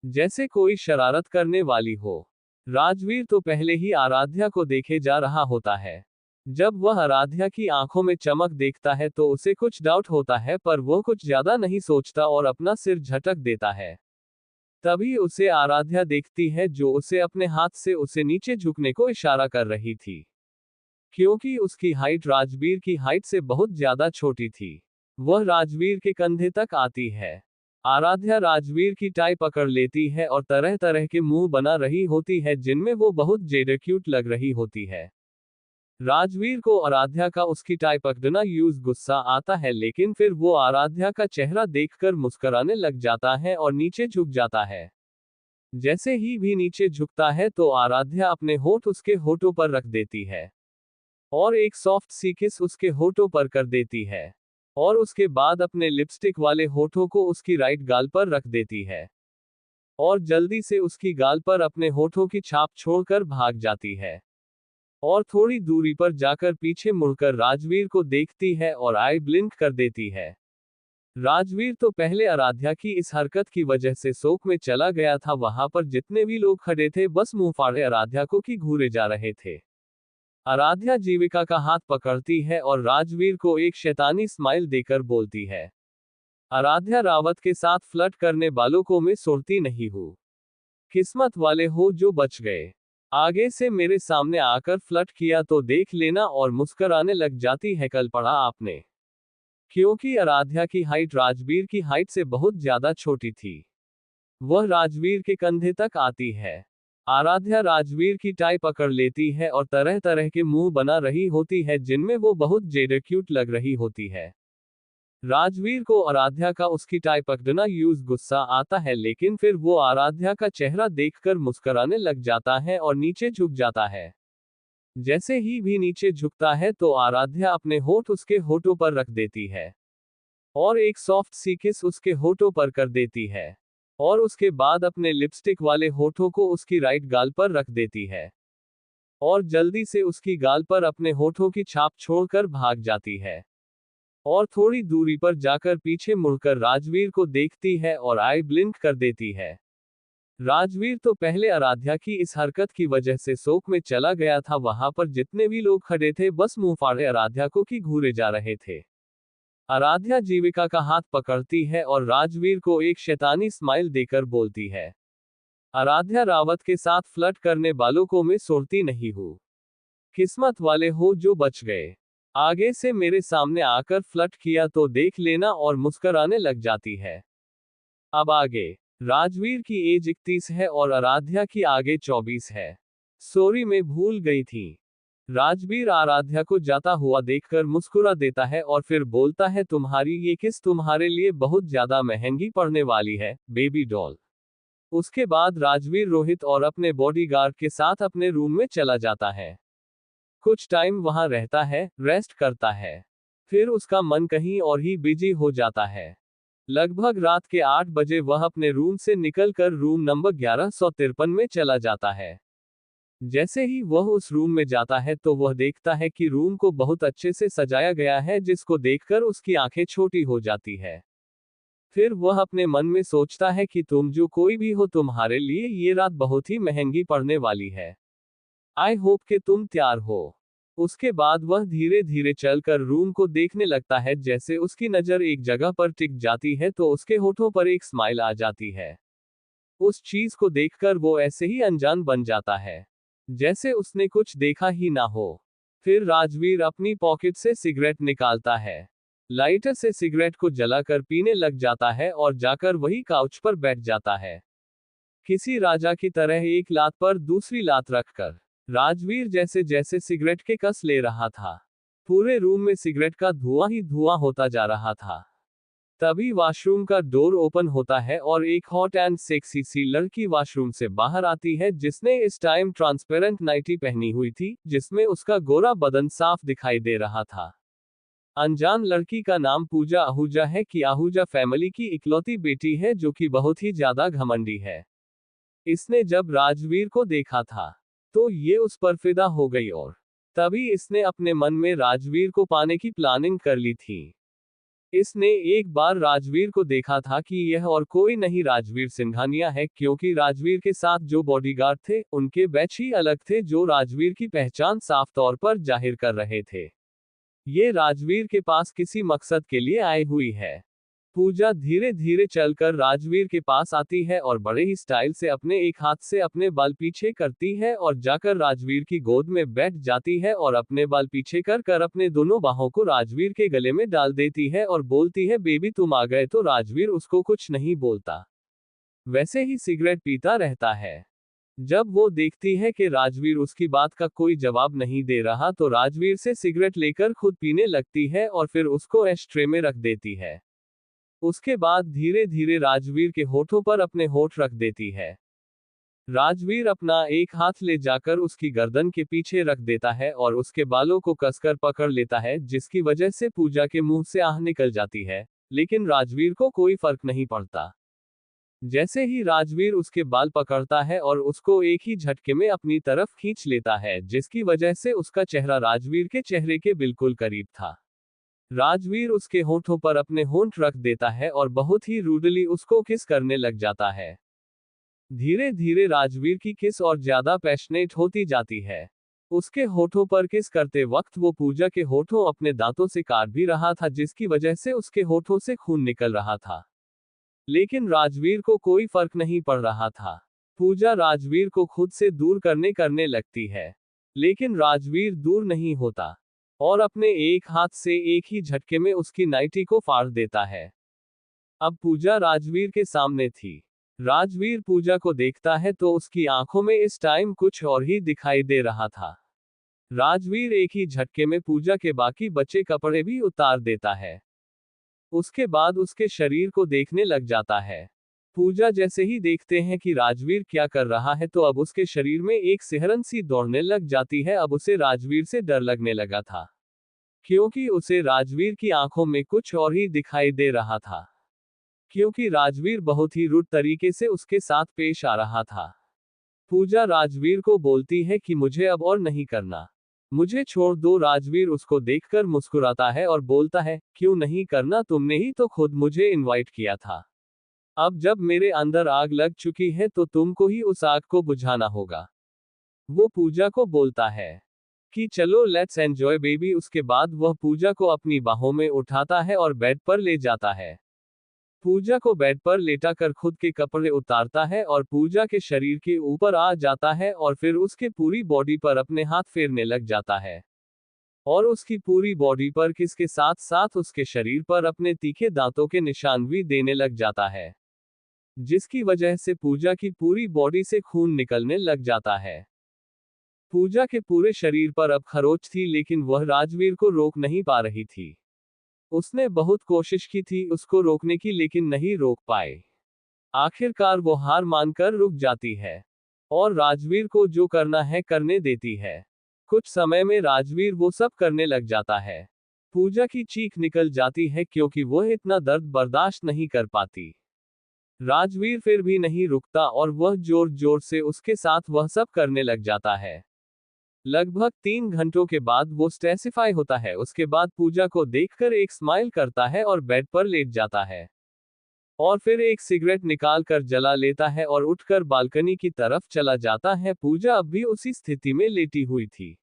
जैसे कोई शरारत करने वाली हो। राजवीर तो पहले ही आराध्या को देखे जा रहा होता है। जब वह आराध्या की आंखों में चमक देखता है तो उसे कुछ डाउट होता है, पर वह कुछ ज्यादा नहीं सोचता और अपना सिर झटक देता है। तभी उसे आराध्या देखती है, जो उसे अपने हाथ से उसे नीचे झुकने को इशारा कर रही थी। क्योंकि उसकी हाइट राजवीर की हाइट से बहुत ज्यादा छोटी थी, वह राजवीर के कंधे तक आती है। आराध्या राजवीर की टाई पकड़ लेती है और तरह तरह के मुंह बना रही होती है, जिनमें वो बहुत ज्यादा क्यूट लग रही होती है। राजवीर को आराध्या का उसकी टाई पकड़ना यूज गुस्सा आता है, लेकिन फिर वो आराध्या का चेहरा देखकर मुस्कुराने लग जाता है और नीचे झुक जाता है। जैसे ही भी नीचे झुकता है तो आराध्या अपने होठ उसके होठों पर रख देती है और एक सॉफ्ट सी किस उसके होठों पर कर देती है, और उसके बाद अपने लिपस्टिक वाले होठों को उसकी राइट गाल पर रख देती है और जल्दी से उसकी गाल पर अपने होठों की छाप छोड़कर भाग जाती है और थोड़ी दूरी पर जाकर पीछे मुड़कर राजवीर को देखती है और आई ब्लिंक कर देती है। राजवीर तो पहले आराध्या की इस हरकत की वजह से शोक में चला गया था। वहां पर जितने भी लोग खड़े थे बस मुंह फाड़े आराध्या को की घूरे जा रहे थे। आराध्या जीविका का हाथ पकड़ती है और राजवीर को एक शैतानी स्माइल देकर बोलती है, आराध्या रावत के साथ फ्लर्ट करने वालों को मैं छोड़ती नहीं हूँ। किस्मत वाले हो जो बच गए। आगे से मेरे सामने आकर फ्लर्ट किया तो देख लेना। और मुस्कुराने लग जाती है, कल पढ़ा आपने। क्योंकि आराध्या की हाइट राजवीर की हाइट से बहुत ज्यादा छोटी थी, वह राजवीर के कंधे तक आती है। आराध्या राजवीर की टाई पकड़ लेती है और तरह तरह के मुंह बना रही होती है, जिनमें वो बहुत ज्यादा क्यूट लग रही होती है। राजवीर को आराध्या का उसकी टाई पकड़ना यूज गुस्सा आता है, लेकिन फिर वो आराध्या का चेहरा देखकर मुस्कुराने लग जाता है और नीचे झुक जाता है। जैसे ही भी नीचे झुकता है तो आराध्या अपने होठ उसके होठों पर रख देती है और एक सॉफ्ट सी किस उसके होठों पर कर देती है और उसके बाद अपने लिपस्टिक वाले होठों को उसकी राइट गाल पर रख देती है और जल्दी से उसकी गाल पर अपने होठों की छाप छोड़कर भाग जाती है और थोड़ी दूरी पर जाकर पीछे मुड़कर राजवीर को देखती है और आई ब्लिंक कर देती है। राजवीर तो पहले आराध्या की इस हरकत की वजह से शोक में चला गया था। वहां पर जितने भी लोग खड़े थे बस मुंह फाड़े आराध्या को की घूरे जा रहे थे। आराध्या जीविका का हाथ पकड़ती है और राजवीर को एक शैतानी स्माइल देकर बोलती है, आराध्या रावत के साथ फ्लर्ट करने वालों को मैं छोड़ती नहीं हूँ। किस्मत वाले हो जो बच गए। आगे से मेरे सामने आकर फ्लर्ट किया तो देख लेना। और मुस्कुराने लग जाती है। अब आगे। राजवीर की एज 31 है और आराध्या की आगे 24 है। सॉरी मैं भूल गई थी। राजवीर आराध्या को जाता हुआ देखकर मुस्कुरा देता है और फिर बोलता है, तुम्हारी ये किस तुम्हारे लिए बहुत ज्यादा महंगी पड़ने वाली है, बेबी डॉल। उसके बाद राजवीर रोहित और अपने बॉडीगार्ड के साथ अपने रूम में चला जाता है। कुछ टाइम वहां रहता है, रेस्ट करता है। फिर उसका मन कहीं और ही बिजी हो जाता है। लगभग रात के 8 बजे वह अपने रूम से निकलकर रूम नंबर 1153 में चला जाता है। जैसे ही वह उस रूम में जाता है तो वह देखता है कि रूम को बहुत अच्छे से सजाया गया है, जिसको देखकर उसकी आंखें छोटी हो जाती है। फिर वह अपने मन में सोचता है कि तुम जो कोई भी हो, तुम्हारे लिए ये रात बहुत ही महंगी पड़ने वाली है। आई होप कि तुम तैयार हो। उसके बाद वह धीरे धीरे चलकर रूम को देखने लगता है। जैसे उसकी नजर एक जगह पर टिक जाती है तो उसके होठों पर एक स्माइल आ जाती है। उस चीज को देखकर वो ऐसे ही अनजान बन जाता है, जैसे उसने कुछ देखा ही ना हो। फिर राजवीर अपनी पॉकेट से सिगरेट निकालता है, लाइटर से सिगरेट को जलाकर पीने लग जाता है और जाकर वही काउच पर बैठ जाता है, किसी राजा की तरह एक लात पर दूसरी लात रखकर। राजवीर जैसे जैसे सिगरेट के कस ले रहा था, पूरे रूम में सिगरेट का धुआं ही धुआं होता जा रहा था। तभी वॉशरूम का डोर ओपन होता है और एक हॉट एंड सेक्सी सी लड़की वॉशरूम से बाहर आती है, जिसने इस टाइम ट्रांसपेरेंट नाइटी पहनी हुई थी, जिसमें उसका गोरा बदन साफ दिखाई दे रहा था। अनजान लड़की का नाम पूजा आहूजा है कि आहूजा फैमिली की इकलौती बेटी है, जो कि बहुत ही ज्यादा घमंडी है। इसने जब राजवीर को देखा था तो ये उस पर फिदा हो गई और तभी इसने अपने मन में राजवीर को पाने की प्लानिंग कर ली थी। इसने एक बार राजवीर को देखा था कि यह और कोई नहीं राजवीर सिंघानिया है, क्योंकि राजवीर के साथ जो बॉडीगार्ड थे उनके बैच ही अलग थे जो राजवीर की पहचान साफ तौर पर जाहिर कर रहे थे। ये राजवीर के पास किसी मकसद के लिए आई हुई है। पूजा धीरे धीरे चलकर राजवीर के पास आती है और बड़े ही स्टाइल से अपने एक हाथ से अपने बाल पीछे करती है और जाकर राजवीर की गोद में बैठ जाती है और अपने बाल पीछे कर कर अपने दोनों बाहों को राजवीर के गले में डाल देती है और बोलती है, बेबी तुम आ गए। तो राजवीर उसको कुछ नहीं बोलता, वैसे ही सिगरेट पीता रहता है। जब वो देखती है कि राजवीर उसकी बात का कोई जवाब नहीं दे रहा तो राजवीर से सिगरेट लेकर खुद पीने लगती है और फिर उसको एस्ट्रे में रख देती है। उसके बाद धीरे धीरे राजवीर के होठों पर अपने होठ रख देती है। राजवीर अपना एक हाथ ले जाकर उसकी गर्दन के पीछे रख देता है और उसके बालों को कसकर पकड़ लेता है, जिसकी वजह से पूजा के मुंह से आह निकल जाती है, लेकिन राजवीर को कोई फर्क नहीं पड़ता। जैसे ही राजवीर उसके बाल पकड़ता है और उसको एक ही झटके में अपनी तरफ खींच लेता है, जिसकी वजह से उसका चेहरा राजवीर के चेहरे के बिल्कुल करीब था। राजवीर उसके होठों पर अपने होंठ रख देता है और बहुत ही रूडली उसको किस करने लग जाता है। धीरे धीरे राजवीर की किस और ज्यादा पैशनेट होती जाती है। उसके होठों पर किस करते वक्त वो पूजा के होठों अपने दांतों से काट भी रहा था, जिसकी वजह से उसके होठों से खून निकल रहा था, लेकिन राजवीर को कोई फर्क नहीं पड़ रहा था। पूजा राजवीर को खुद से दूर करने लगती है, लेकिन राजवीर दूर नहीं होता और अपने एक हाथ से एक ही झटके में उसकी नाइटी को फाड़ देता है। अब पूजा राजवीर के सामने थी। राजवीर पूजा को देखता है तो उसकी आंखों में इस टाइम कुछ और ही दिखाई दे रहा था। राजवीर एक ही झटके में पूजा के बाकी बचे कपड़े भी उतार देता है। उसके बाद उसके शरीर को देखने लग जाता है। पूजा जैसे ही देखते हैं कि राजवीर क्या कर रहा है तो अब उसके शरीर में एक सिहरन सी दौड़ने लग जाती है। अब उसे राजवीर से डर लगने लगा था, क्योंकि उसे राजवीर की आंखों में कुछ और ही दिखाई दे रहा था, क्योंकि राजवीर बहुत ही रुड तरीके से उसके साथ पेश आ रहा था। पूजा राजवीर को बोलती है कि मुझे अब और नहीं करना, मुझे छोड़ दो। राजवीर उसको देखकर मुस्कुराता है और बोलता है, क्यों नहीं करना, तुमने ही तो खुद मुझे इनवाइट किया था। अब जब मेरे अंदर आग लग चुकी है तो तुमको ही उस आग को बुझाना होगा। वो पूजा को बोलता है कि चलो लेट्स एंजॉय बेबी। उसके बाद वह पूजा को अपनी बाहों में उठाता है और बेड पर ले जाता है। पूजा को बेड पर लेटाकर खुद के कपड़े उतारता है और पूजा के शरीर के ऊपर आ जाता है और फिर उसके पूरी बॉडी पर अपने हाथ फेरने लग जाता है और उसकी पूरी बॉडी पर किसके साथ साथ उसके शरीर पर अपने तीखे दांतों के निशान भी देने लग जाता है, जिसकी वजह से पूजा की पूरी बॉडी से खून निकलने लग जाता है। पूजा के पूरे शरीर पर अब खरोच थी, लेकिन वह राजवीर को रोक नहीं पा रही थी। उसने बहुत कोशिश की थी उसको रोकने की, लेकिन नहीं रोक पाए। आखिरकार वो हार मानकर रुक जाती है और राजवीर को जो करना है करने देती है। कुछ समय में राजवीर वो सब करने लग जाता है। पूजा की चीख निकल जाती है क्योंकि वह इतना दर्द बर्दाश्त नहीं कर पाती। राजवीर फिर भी नहीं रुकता और वह जोर जोर से उसके साथ वह सब करने लग जाता है। लगभग 3 घंटों के बाद वो स्टेसिफाई होता है। उसके बाद पूजा को देखकर एक स्माइल करता है और बेड पर लेट जाता है और फिर एक सिगरेट निकाल कर जला लेता है और उठकर बालकनी की तरफ चला जाता है। पूजा अब भी उसी स्थिति में लेटी हुई थी,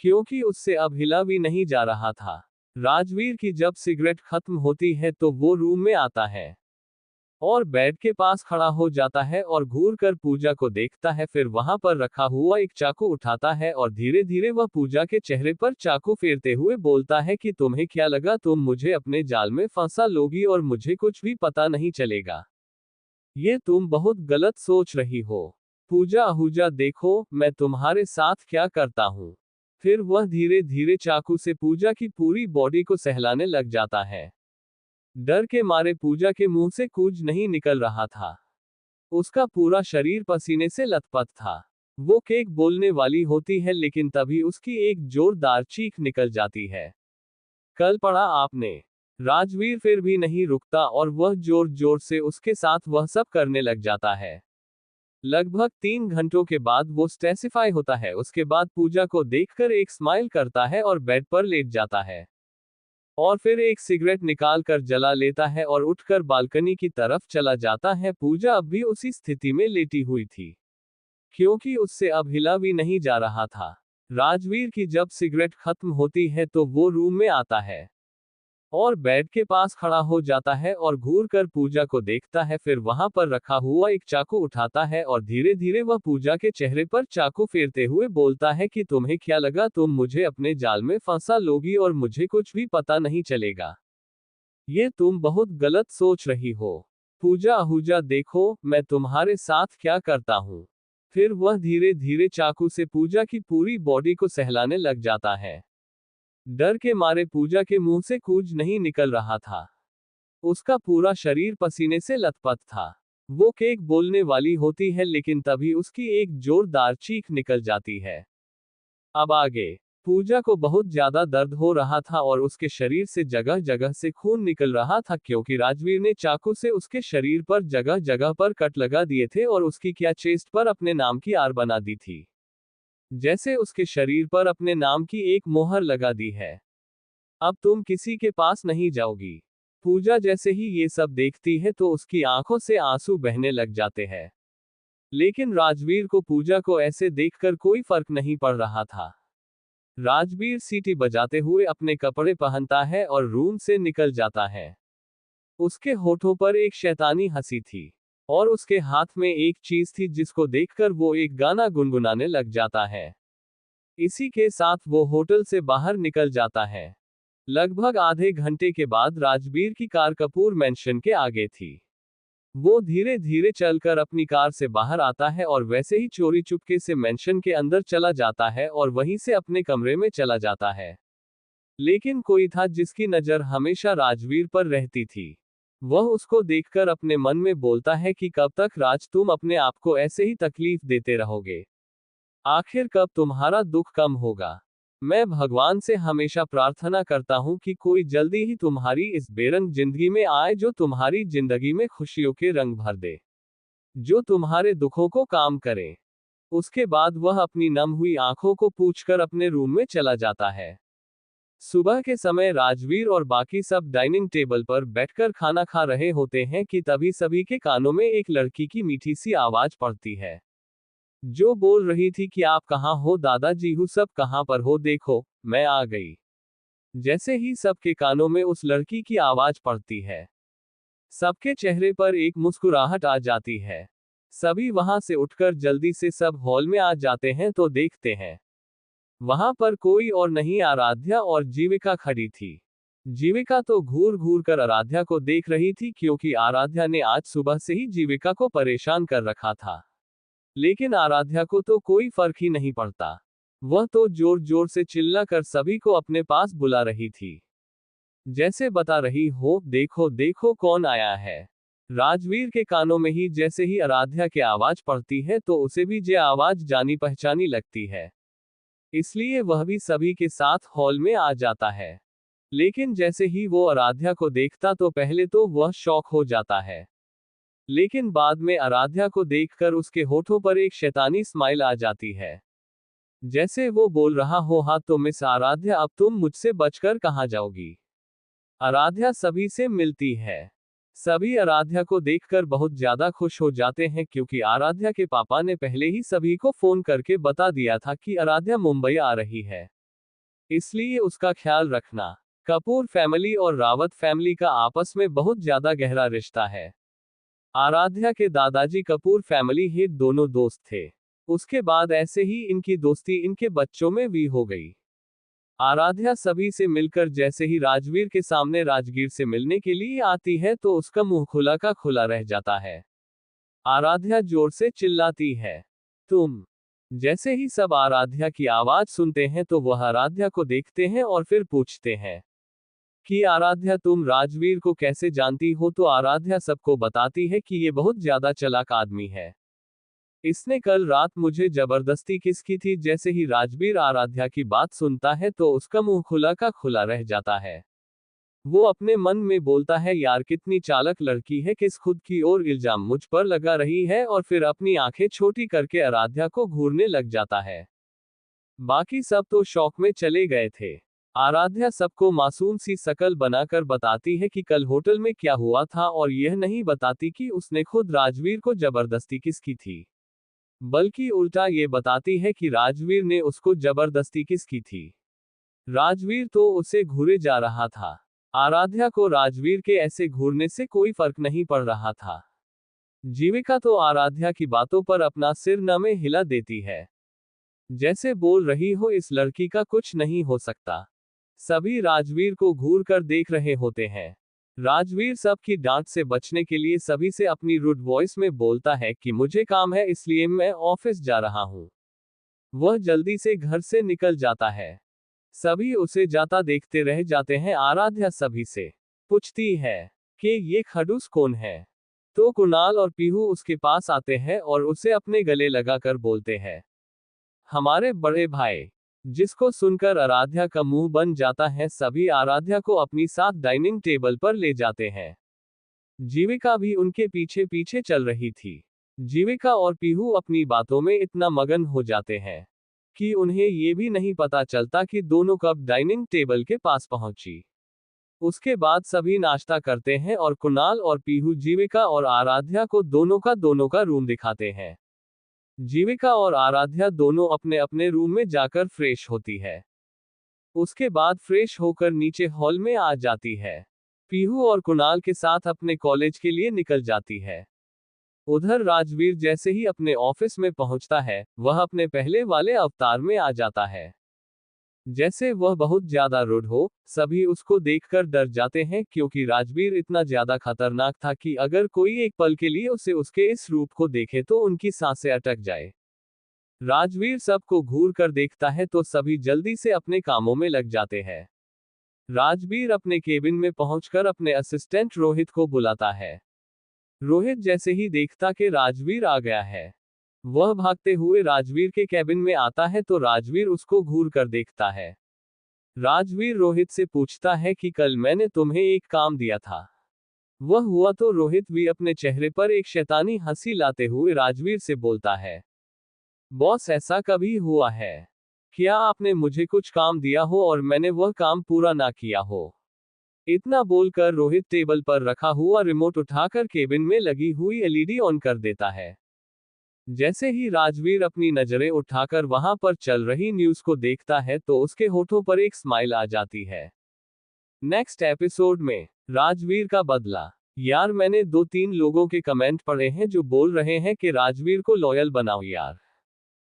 क्योंकि उससे अब हिला भी नहीं जा रहा था। राजवीर की जब सिगरेट खत्म होती है तो वो रूम में आता है और बेड के पास खड़ा हो जाता है और घूर कर पूजा को देखता है। फिर वहां पर रखा हुआ एक चाकू उठाता है और धीरे धीरे वह पूजा के चेहरे पर चाकू फेरते हुए बोलता है कि तुम्हें क्या लगा तुम मुझे अपने जाल में फंसा लोगी और मुझे कुछ भी पता नहीं चलेगा? ये तुम बहुत गलत सोच रही हो। पूजा अहूजा देखो मैं तुम्हारे साथ क्या करता हूँ। फिर वह धीरे धीरे चाकू से पूजा की पूरी बॉडी को सहलाने लग जाता है। डर के मारे पूजा के मुंह से कुछ नहीं निकल रहा था। उसका पूरा शरीर पसीने से लथपथ था। वो केक बोलने वाली होती है, लेकिन तभी उसकी एक जोरदार चीख निकल जाती है। कल पढ़ा आपने? राजवीर फिर भी नहीं रुकता और वह जोर जोर से उसके साथ वह सब करने लग जाता है। लगभग 3 घंटों के बाद वो स्टेसिफाई होता है। उसके बाद पूजा को देखकर एक स्माइल करता है और बेड पर लेट जाता है। और फिर एक सिगरेट निकाल कर जला लेता है और उठकर बालकनी की तरफ चला जाता है। पूजा अब भी उसी स्थिति में लेटी हुई थी, क्योंकि उससे अब हिला भी नहीं जा रहा था। राजवीर की जब सिगरेट खत्म होती है तो वो रूम में आता है और बेड के पास खड़ा हो जाता है और घूर कर पूजा को देखता है। फिर वहां पर रखा हुआ एक चाकू उठाता है और धीरे धीरे वह पूजा के चेहरे पर चाकू फेरते हुए बोलता है कि तुम्हें क्या लगा तुम मुझे अपने जाल में फंसा लोगी और मुझे कुछ भी पता नहीं चलेगा? ये तुम बहुत गलत सोच रही हो। पूजा अहूजा देखो मैं तुम्हारे साथ क्या करता हूँ। फिर वह धीरे धीरे चाकू से पूजा की पूरी बॉडी को सहलाने लग जाता है। डर के मारे पूजा के मुंह से कुछ नहीं निकल रहा था। उसका पूरा शरीर पसीने से लथपथ था। वो केक बोलने वाली होती है लेकिन तभी उसकी एक जोरदार चीख निकल जाती है। अब आगे पूजा को बहुत ज्यादा दर्द हो रहा था और उसके शरीर से जगह जगह से खून निकल रहा था, क्योंकि राजवीर ने चाकू से उसके शरीर पर जगह जगह पर कट लगा दिए थे और उसकी क्या चेस्ट पर अपने नाम की आर बना दी थी, जैसे उसके शरीर पर अपने नाम की एक मोहर लगा दी है। अब तुम किसी के पास नहीं जाओगी। पूजा जैसे ही ये सब देखती है तो उसकी आंखों से आंसू बहने लग जाते हैं। लेकिन राजवीर को पूजा को ऐसे देखकर कोई फर्क नहीं पड़ रहा था। राजवीर सीटी बजाते हुए अपने कपड़े पहनता है और रूम से निकल जाता है। उसके होठों पर एक शैतानी हंसी थी और उसके हाथ में एक चीज थी जिसको देखकर वो एक गाना गुनगुनाने लग जाता है। इसी के साथ वो होटल से बाहर निकल जाता है। लगभग आधे घंटे के बाद राजवीर की कार कपूर मैंशन के आगे थी। वो धीरे धीरे चलकर अपनी कार से बाहर आता है और वैसे ही चोरी चुपके से मैंशन के अंदर चला जाता है और वहीं से अपने कमरे में चला जाता है। लेकिन कोई था जिसकी नजर हमेशा राजवीर पर रहती थी। वह उसको देखकर अपने मन में बोलता है कि कब तक राज तुम अपने आप को ऐसे ही तकलीफ देते रहोगे? आखिर कब तुम्हारा दुख कम होगा? मैं भगवान से हमेशा प्रार्थना करता हूँ कि कोई जल्दी ही तुम्हारी इस बेरंग जिंदगी में आए, जो तुम्हारी जिंदगी में खुशियों के रंग भर दे, जो तुम्हारे दुखों को काम करे। उसके बाद वह अपनी नम हुई आंखों को पूंछकर अपने रूम में चला जाता है। सुबह के समय राजवीर और बाकी सब डाइनिंग टेबल पर बैठकर खाना खा रहे होते हैं कि तभी सभी के कानों में एक लड़की की मीठी सी आवाज पड़ती है, जो बोल रही थी कि आप कहाँ हो दादाजी, हूँ सब कहाँ पर हो, देखो मैं आ गई। जैसे ही सबके कानों में उस लड़की की आवाज पड़ती है, सबके चेहरे पर एक मुस्कुराहट आ जाती है। सभी वहां से उठकर जल्दी से सब हॉल में आ जाते हैं तो देखते हैं वहां पर कोई और नहीं, आराध्या और जीविका खड़ी थी। जीविका तो घूर घूर कर आराध्या को देख रही थी, क्योंकि आराध्या ने आज सुबह से ही जीविका को परेशान कर रखा था। लेकिन आराध्या को तो कोई फर्क ही नहीं पड़ता। वह तो जोर जोर से चिल्लाकर सभी को अपने पास बुला रही थी, जैसे बता रही हो देखो देखो कौन आया है। राजवीर के कानों में ही जैसे ही आराध्या की आवाज पड़ती है तो उसे भी ये आवाज जानी पहचानी लगती है, इसलिए वह भी सभी के साथ हॉल में आ जाता है। लेकिन जैसे ही वो आराध्या को देखता तो पहले तो वह शॉक हो जाता है, लेकिन बाद में आराध्या को देखकर उसके होठों पर एक शैतानी स्माइल आ जाती है, जैसे वो बोल रहा हो हाँ तो मिस आराध्या अब तुम मुझसे बचकर कहाँ जाओगी। आराध्या सभी से मिलती है। सभी आराध्या को देखकर बहुत ज्यादा खुश हो जाते हैं, क्योंकि आराध्या के पापा ने पहले ही सभी को फोन करके बता दिया था कि आराध्या मुंबई आ रही है, इसलिए उसका ख्याल रखना। कपूर फैमिली और रावत फैमिली का आपस में बहुत ज्यादा गहरा रिश्ता है। आराध्या के दादाजी कपूर फैमिली ही दोनों दोस्त थे। उसके बाद ऐसे ही इनकी दोस्ती इनके बच्चों में भी हो गई। आराध्या सभी से मिलकर जैसे ही राजवीर के सामने राजगीर से मिलने के लिए आती है तो उसका मुंह खुला का खुला रह जाता है। आराध्या जोर से चिल्लाती है, तुम। जैसे ही सब आराध्या की आवाज सुनते हैं तो वह आराध्या को देखते हैं और फिर पूछते हैं कि आराध्या तुम राजवीर को कैसे जानती हो? तो आराध्या सबको बताती है कि ये बहुत ज्यादा चालाक आदमी है, इसने कल रात मुझे जबरदस्ती किस की थी। जैसे ही राजवीर आराध्या की बात सुनता है तो उसका मुंह खुला का खुला रह जाता है। वो अपने मन में बोलता है यार कितनी चालाक लड़की है, किस खुद की ओर इल्जाम मुझ पर लगा रही है, और फिर अपनी आंखें छोटी करके आराध्या को घूरने लग जाता है। बाकी सब तो शौक में चले गए थे। आराध्या सबको मासूम सी शकल बनाकर बताती है कि कल होटल में क्या हुआ था और यह नहीं बताती कि उसने खुद राजवीर को जबरदस्ती किस की थी, बल्कि उल्टा ये बताती है कि राजवीर ने उसको जबरदस्ती किस की थी। राजवीर तो उसे घूरे जा रहा था। आराध्या को राजवीर के ऐसे घूरने से कोई फर्क नहीं पड़ रहा था। जीविका तो आराध्या की बातों पर अपना सिर न में हिला देती है, जैसे बोल रही हो इस लड़की का कुछ नहीं हो सकता। सभी राजवीर को घूर कर देख रहे होते हैं। राजवीर सबकी डांट से बचने के लिए सभी से अपनी रूड वॉइस में बोलता है कि मुझे काम है इसलिए मैं ऑफिस जा रहा हूं। वह जल्दी से घर से निकल जाता है। सभी उसे जाता देखते रह जाते हैं। आराध्या सभी से पूछती है कि ये खड़ूस कौन है, तो कुणाल और पीहू उसके पास आते हैं और उसे अपने गले लगाकर बोलते हैं, हमारे बड़े भाई। जिसको सुनकर आराध्या का मुंह बन जाता है। सभी आराध्या को अपनी साथ डाइनिंग टेबल पर ले जाते हैं। जीविका भी उनके पीछे पीछे चल रही थी। जीविका और पीहू अपनी बातों में इतना मगन हो जाते हैं कि उन्हें ये भी नहीं पता चलता कि दोनों कब डाइनिंग टेबल के पास पहुंची। उसके बाद सभी नाश्ता करते हैं और कुणाल और पीहू जीविका और आराध्या को दोनों का रूम दिखाते हैं। जीविका और आराध्या दोनों अपने अपने रूम में जाकर फ्रेश होती है। उसके बाद फ्रेश होकर नीचे हॉल में आ जाती है। पीहू और कुणाल के साथ अपने कॉलेज के लिए निकल जाती है। उधर राजवीर जैसे ही अपने ऑफिस में पहुंचता है, वह अपने पहले वाले अवतार में आ जाता है। जैसे वह बहुत ज्यादा रूड हो। सभी उसको देखकर डर जाते हैं क्योंकि राजवीर इतना ज्यादा खतरनाक था कि अगर कोई एक पल के लिए उसे उसके इस रूप को देखे तो उनकी सांसें अटक जाए। राजवीर सबको घूर कर देखता है तो सभी जल्दी से अपने कामों में लग जाते हैं। राजवीर अपने केबिन में पहुंचकर अपने असिस्टेंट रोहित को बुलाता है। रोहित जैसे ही देखता कि राजवीर आ गया है, वह भागते हुए राजवीर के केबिन में आता है तो राजवीर उसको घूर कर देखता है। राजवीर रोहित से पूछता है कि कल मैंने तुम्हें एक काम दिया था, वह हुआ? तो रोहित भी अपने चेहरे पर एक शैतानी हंसी लाते हुए राजवीर से बोलता है, बॉस ऐसा कभी हुआ है क्या आपने मुझे कुछ काम दिया हो और मैंने वह काम पूरा ना किया हो? इतना बोलकर रोहित टेबल पर रखा हुआ रिमोट उठाकर केबिन में लगी हुई एलईडी ऑन कर देता है। जैसे ही राजवीर अपनी नजरें उठाकर वहां पर चल रही न्यूज को देखता है तो उसके होठों पर एक स्माइल आ जाती है। नेक्स्ट एपिसोड में राजवीर का बदला। यार मैंने 2-3 लोगों के कमेंट पढ़े हैं जो बोल रहे हैं कि राजवीर को लॉयल बनाओ यार।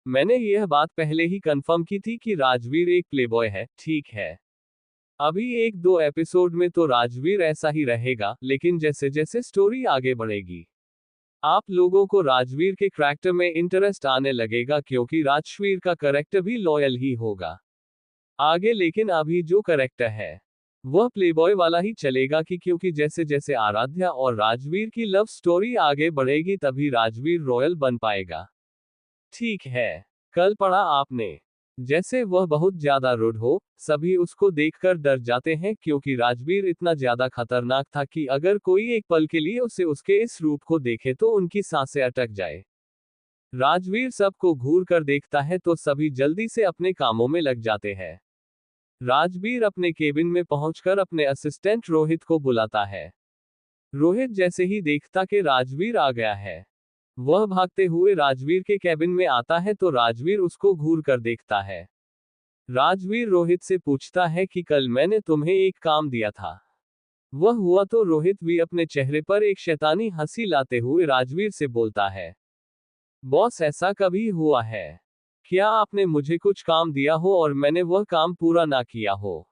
मैंने यह बात पहले ही कंफर्म की थी कि राजवीर एक प्लेबॉय है, ठीक है। अभी 1-2 एपिसोड में तो राजवीर ऐसा ही रहेगा, लेकिन जैसे जैसे स्टोरी आगे बढ़ेगी आप लोगों को राजवीर के करैक्टर में इंटरेस्ट आने लगेगा क्योंकि राजवीर का करैक्टर भी लॉयल ही होगा आगे। लेकिन अभी जो करैक्टर है वह प्लेबॉय वाला ही चलेगा क्योंकि जैसे जैसे आराध्या और राजवीर की लव स्टोरी आगे बढ़ेगी तभी राजवीर रॉयल बन पाएगा। ठीक है, कल पढ़ा आपने जैसे वह बहुत ज्यादा रूड हो। सभी उसको देखकर डर जाते हैं क्योंकि राजवीर इतना ज्यादा खतरनाक था कि अगर कोई एक पल के लिए उसे उसके इस रूप को देखे तो उनकी सांसें अटक जाए। राजवीर सबको घूर कर देखता है तो सभी जल्दी से अपने कामों में लग जाते हैं। राजवीर अपने केबिन में पहुंचकर अपने असिस्टेंट रोहित को बुलाता है। रोहित जैसे ही देखता कि राजवीर आ गया है, वह भागते हुए राजवीर के केबिन में आता है तो राजवीर उसको घूर कर देखता है। राजवीर रोहित से पूछता है कि कल मैंने तुम्हें एक काम दिया था, वह हुआ? तो रोहित भी अपने चेहरे पर एक शैतानी हंसी लाते हुए राजवीर से बोलता है, बॉस ऐसा कभी हुआ है क्या आपने मुझे कुछ काम दिया हो और मैंने वह काम पूरा ना किया हो?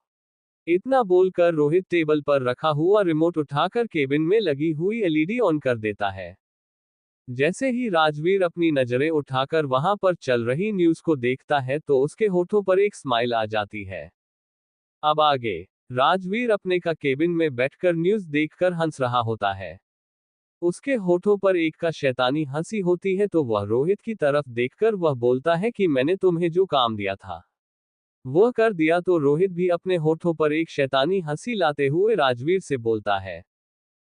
इतना बोलकर रोहित टेबल पर रखा हुआ रिमोट उठाकर केबिन में लगी हुई एलईडी ऑन कर देता है। जैसे ही राजवीर अपनी नजरें उठाकर वहां पर चल रही न्यूज को देखता है तो उसके होठों पर एक स्माइल आ जाती है। अब आगे राजवीर अपने का केबिन में बैठकर न्यूज देखकर हंस रहा होता है। उसके होठों पर एक का शैतानी हंसी होती है तो वह रोहित की तरफ देखकर वह बोलता है कि मैंने तुम्हें जो काम दिया था वह कर दिया। तो रोहित भी अपने होठों पर एक शैतानी हंसी लाते हुए राजवीर से बोलता है,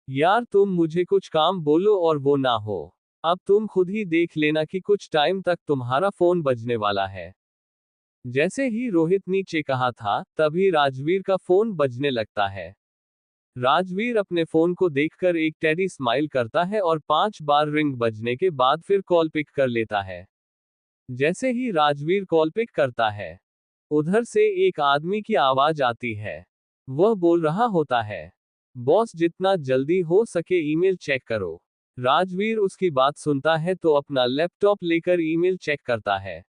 यार तुम मुझे कुछ काम बोलो और वो ना हो, अब तुम खुद ही देख लेना कि कुछ टाइम तक तुम्हारा फोन बजने वाला है। जैसे ही रोहित नीचे कहा था, तभी राजवीर का फोन बजने लगता है। राजवीर अपने फोन को देखकर एक टेडी स्माइल करता है और 5 बार रिंग बजने के बाद फिर कॉल पिक कर लेता है। जैसे ही राजवीर कॉल पिक करता है, उधर से एक आदमी की आवाज आती है। वह बोल रहा होता है, बॉस जितना जल्दी हो सके ईमेल चेक करो। राजवीर उसकी बात सुनता है तो अपना लैपटॉप लेकर ईमेल चेक करता है।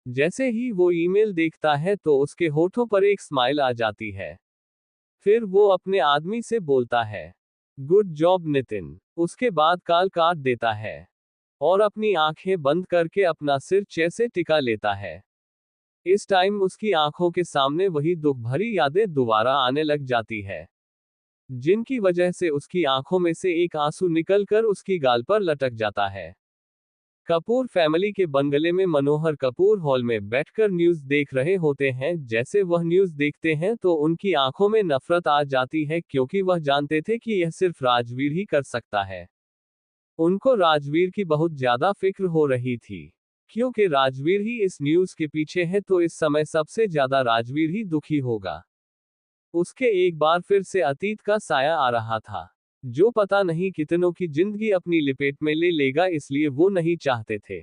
जैसे ही वो ईमेल देखता है तो उसके होठों पर एक स्माइल आ जाती है। फिर वो अपने आदमी से बोलता है, गुड जॉब नितिन। उसके बाद कॉल काट देता है और अपनी आंखें बंद करके अपना सिर चेयर से टिका लेता है। इस टाइम उसकी आंखों के सामने वही दुख भरी यादें दोबारा आने लग जाती है, जिनकी वजह से उसकी आंखों में से एक आंसू निकलकर उसकी गाल पर लटक जाता है। कपूर फैमिली के बंगले में मनोहर कपूर हॉल में बैठकर न्यूज देख रहे होते हैं। जैसे वह न्यूज देखते हैं तो उनकी आंखों में नफरत आ जाती है, क्योंकि वह जानते थे कि यह सिर्फ राजवीर ही कर सकता है। उनको राजवीर की बहुत ज्यादा फिक्र हो रही थी, क्योंकि राजवीर ही इस न्यूज के पीछे है, तो इस समय सबसे ज्यादा राजवीर ही दुखी होगा। उसके एक बार फिर से अतीत का साया आ रहा था, जो पता नहीं कितनों की जिंदगी अपनी लिपेट में ले लेगा, इसलिए वो नहीं चाहते थे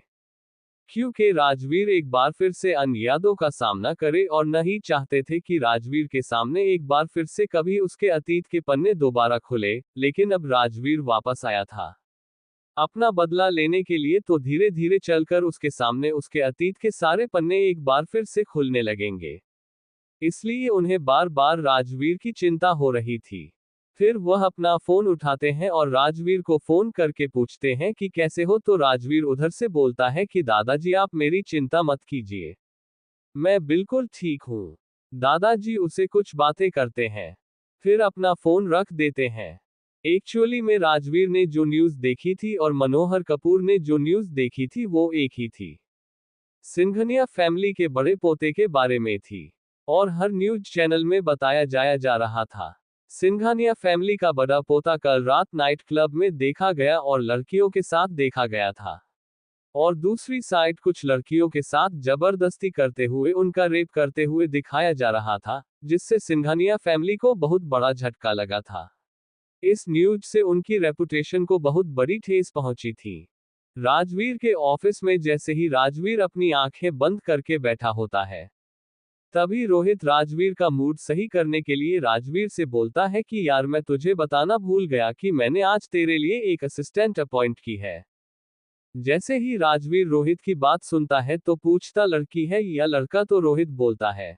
क्योंकि राजवीर एक बार फिर से अन्य यादों का सामना करे, और नहीं चाहते थे कि राजवीर के सामने एक बार फिर से कभी उसके अतीत के पन्ने दोबारा खुले। लेकिन अब राजवीर वापस आया था अपना बदला लेने के लिए, तो धीरे धीरे चलकर उसके सामने उसके अतीत के सारे पन्ने एक बार फिर से खुलने लगेंगे। इसलिए उन्हें बार बार राजवीर की चिंता हो रही थी। फिर वह अपना फोन उठाते हैं और राजवीर को फोन करके पूछते हैं कि कैसे हो, तो राजवीर उधर से बोलता है कि दादाजी आप मेरी चिंता मत कीजिए, मैं बिल्कुल ठीक हूँ। दादाजी उसे कुछ बातें करते हैं, फिर अपना फोन रख देते हैं। एक्चुअली में राजवीर ने जो न्यूज देखी थी और मनोहर कपूर ने जो न्यूज देखी थी वो एक ही थी। सिंघनिया फैमिली के बड़े पोते के बारे में थी, और हर न्यूज चैनल में बताया जाया जा रहा था। सिंघानिया फैमिली का बड़ा पोता कल रात नाइट क्लब में देखा गया और लड़कियों के साथ देखा गया था, और दूसरी साइड कुछ लड़कियों के साथ जबरदस्ती करते हुए उनका रेप करते हुए दिखाया जा रहा था, जिससे सिंघानिया फैमिली को बहुत बड़ा झटका लगा था। इस न्यूज से उनकी रेपुटेशन को बहुत बड़ी ठेस पहुंची थी। राजवीर के ऑफिस में जैसे ही राजवीर अपनी आंखें बंद करके बैठा होता है, तभी रोहित राजवीर का मूड सही करने के लिए राजवीर से बोलता है कि यार मैं तुझे बताना भूल गया कि मैंने आज तेरे लिए एक असिस्टेंट अपॉइंट की है। जैसे ही राजवीर रोहित की बात सुनता है तो पूछता लड़की है या लड़का, तो रोहित बोलता है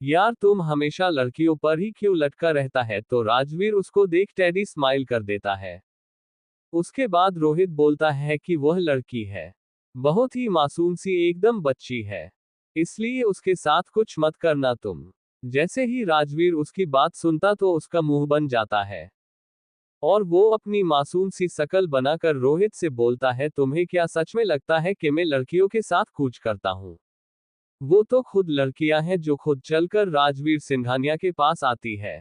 यार तुम हमेशा लड़कियों पर ही क्यों लटका रहता है, तो राजवीर उसको देख टेडी स्माइल कर देता है। उसके बाद रोहित बोलता है कि वह लड़की है, बहुत ही मासूम सी एकदम बच्ची है, इसलिए उसके साथ कुछ मत करना तुम। जैसे ही राजवीर उसकी बात सुनता तो उसका मुंह बन जाता है, और वो अपनी मासूम सी शकल बनाकर रोहित से बोलता है तुम्हें क्या सच में लगता है कि मैं लड़कियों के साथ कुछ करता हूँ? वो तो खुद लड़कियां हैं जो खुद चलकर राजवीर सिंघानिया के पास आती है।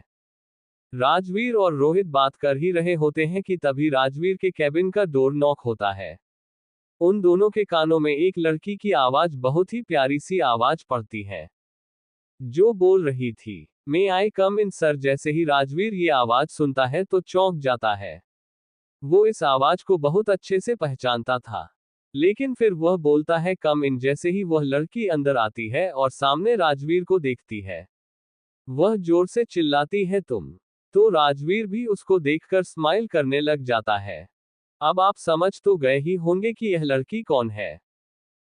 राजवीर और रोहित बात कर ही रहे होते हैं कि तभी राजवीर के कैबिन का डोर नॉक होता है। उन दोनों के कानों में एक लड़की की आवाज, बहुत ही प्यारी सी आवाज पड़ती है, जो बोल रही थी मे आई कम इन सर। जैसे ही राजवीर ये आवाज सुनता है तो चौंक जाता है। वो इस आवाज को बहुत अच्छे से पहचानता था, लेकिन फिर वह बोलता है कम इन। जैसे ही वह लड़की अंदर आती है और सामने राजवीर को देखती है, वह जोर से चिल्लाती है तुम। तो राजवीर भी उसको देखकर स्माइल करने लग जाता है। अब आप समझ तो गए ही होंगे कि यह लड़की कौन है।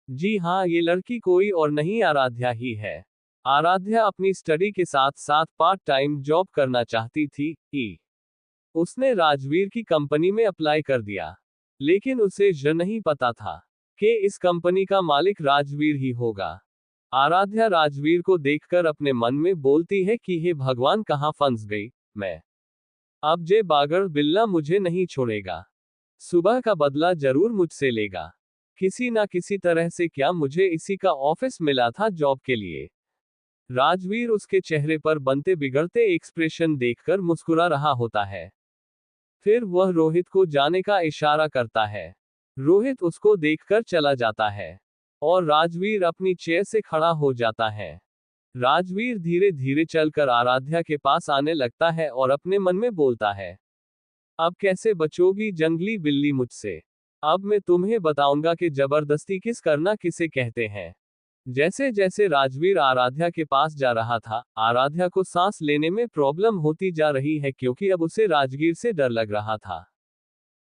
जी हाँ, ये लड़की कोई और नहीं आराध्या ही है। आराध्या अपनी स्टडी के साथ साथ पार्ट टाइम जॉब करना चाहती थी। उसने राजवीर की कंपनी में अप्लाई कर दिया, लेकिन उसे यह नहीं पता था कि इस कंपनी का मालिक राजवीर ही होगा। आराध्या राजवीर को देखकर अपने मन में बोलती है कि हे भगवान, कहाँ फंस गई मैं। अब जे बागड़ बिल्ला मुझे नहीं छोड़ेगा, सुबह का बदला जरूर मुझसे लेगा। किसी ना किसी तरह से क्या मुझे इसी का ऑफिस मिला था जॉब के लिए। राजवीर उसके चेहरे पर बनते बिगड़ते एक्सप्रेशन देखकर मुस्कुरा रहा होता है। फिर वह रोहित को जाने का इशारा करता है। रोहित उसको देखकर चला जाता है। और राजवीर अपनी चेयर से खड़ा हो जाता है। राजवीर धीरे धीरे चलकर आराध्या के पास आने लगता है और अपने मन में बोलता है, अब कैसे बचोगी जंगली बिल्ली मुझसे? अब मैं तुम्हें बताऊंगा कि जबरदस्ती किस करना किसे कहते हैं। जैसे जैसे राजवीर आराध्या के पास जा रहा था, आराध्या को सांस लेने में प्रॉब्लम होती जा रही है क्योंकि अब उसे राजवीर से डर लग रहा था।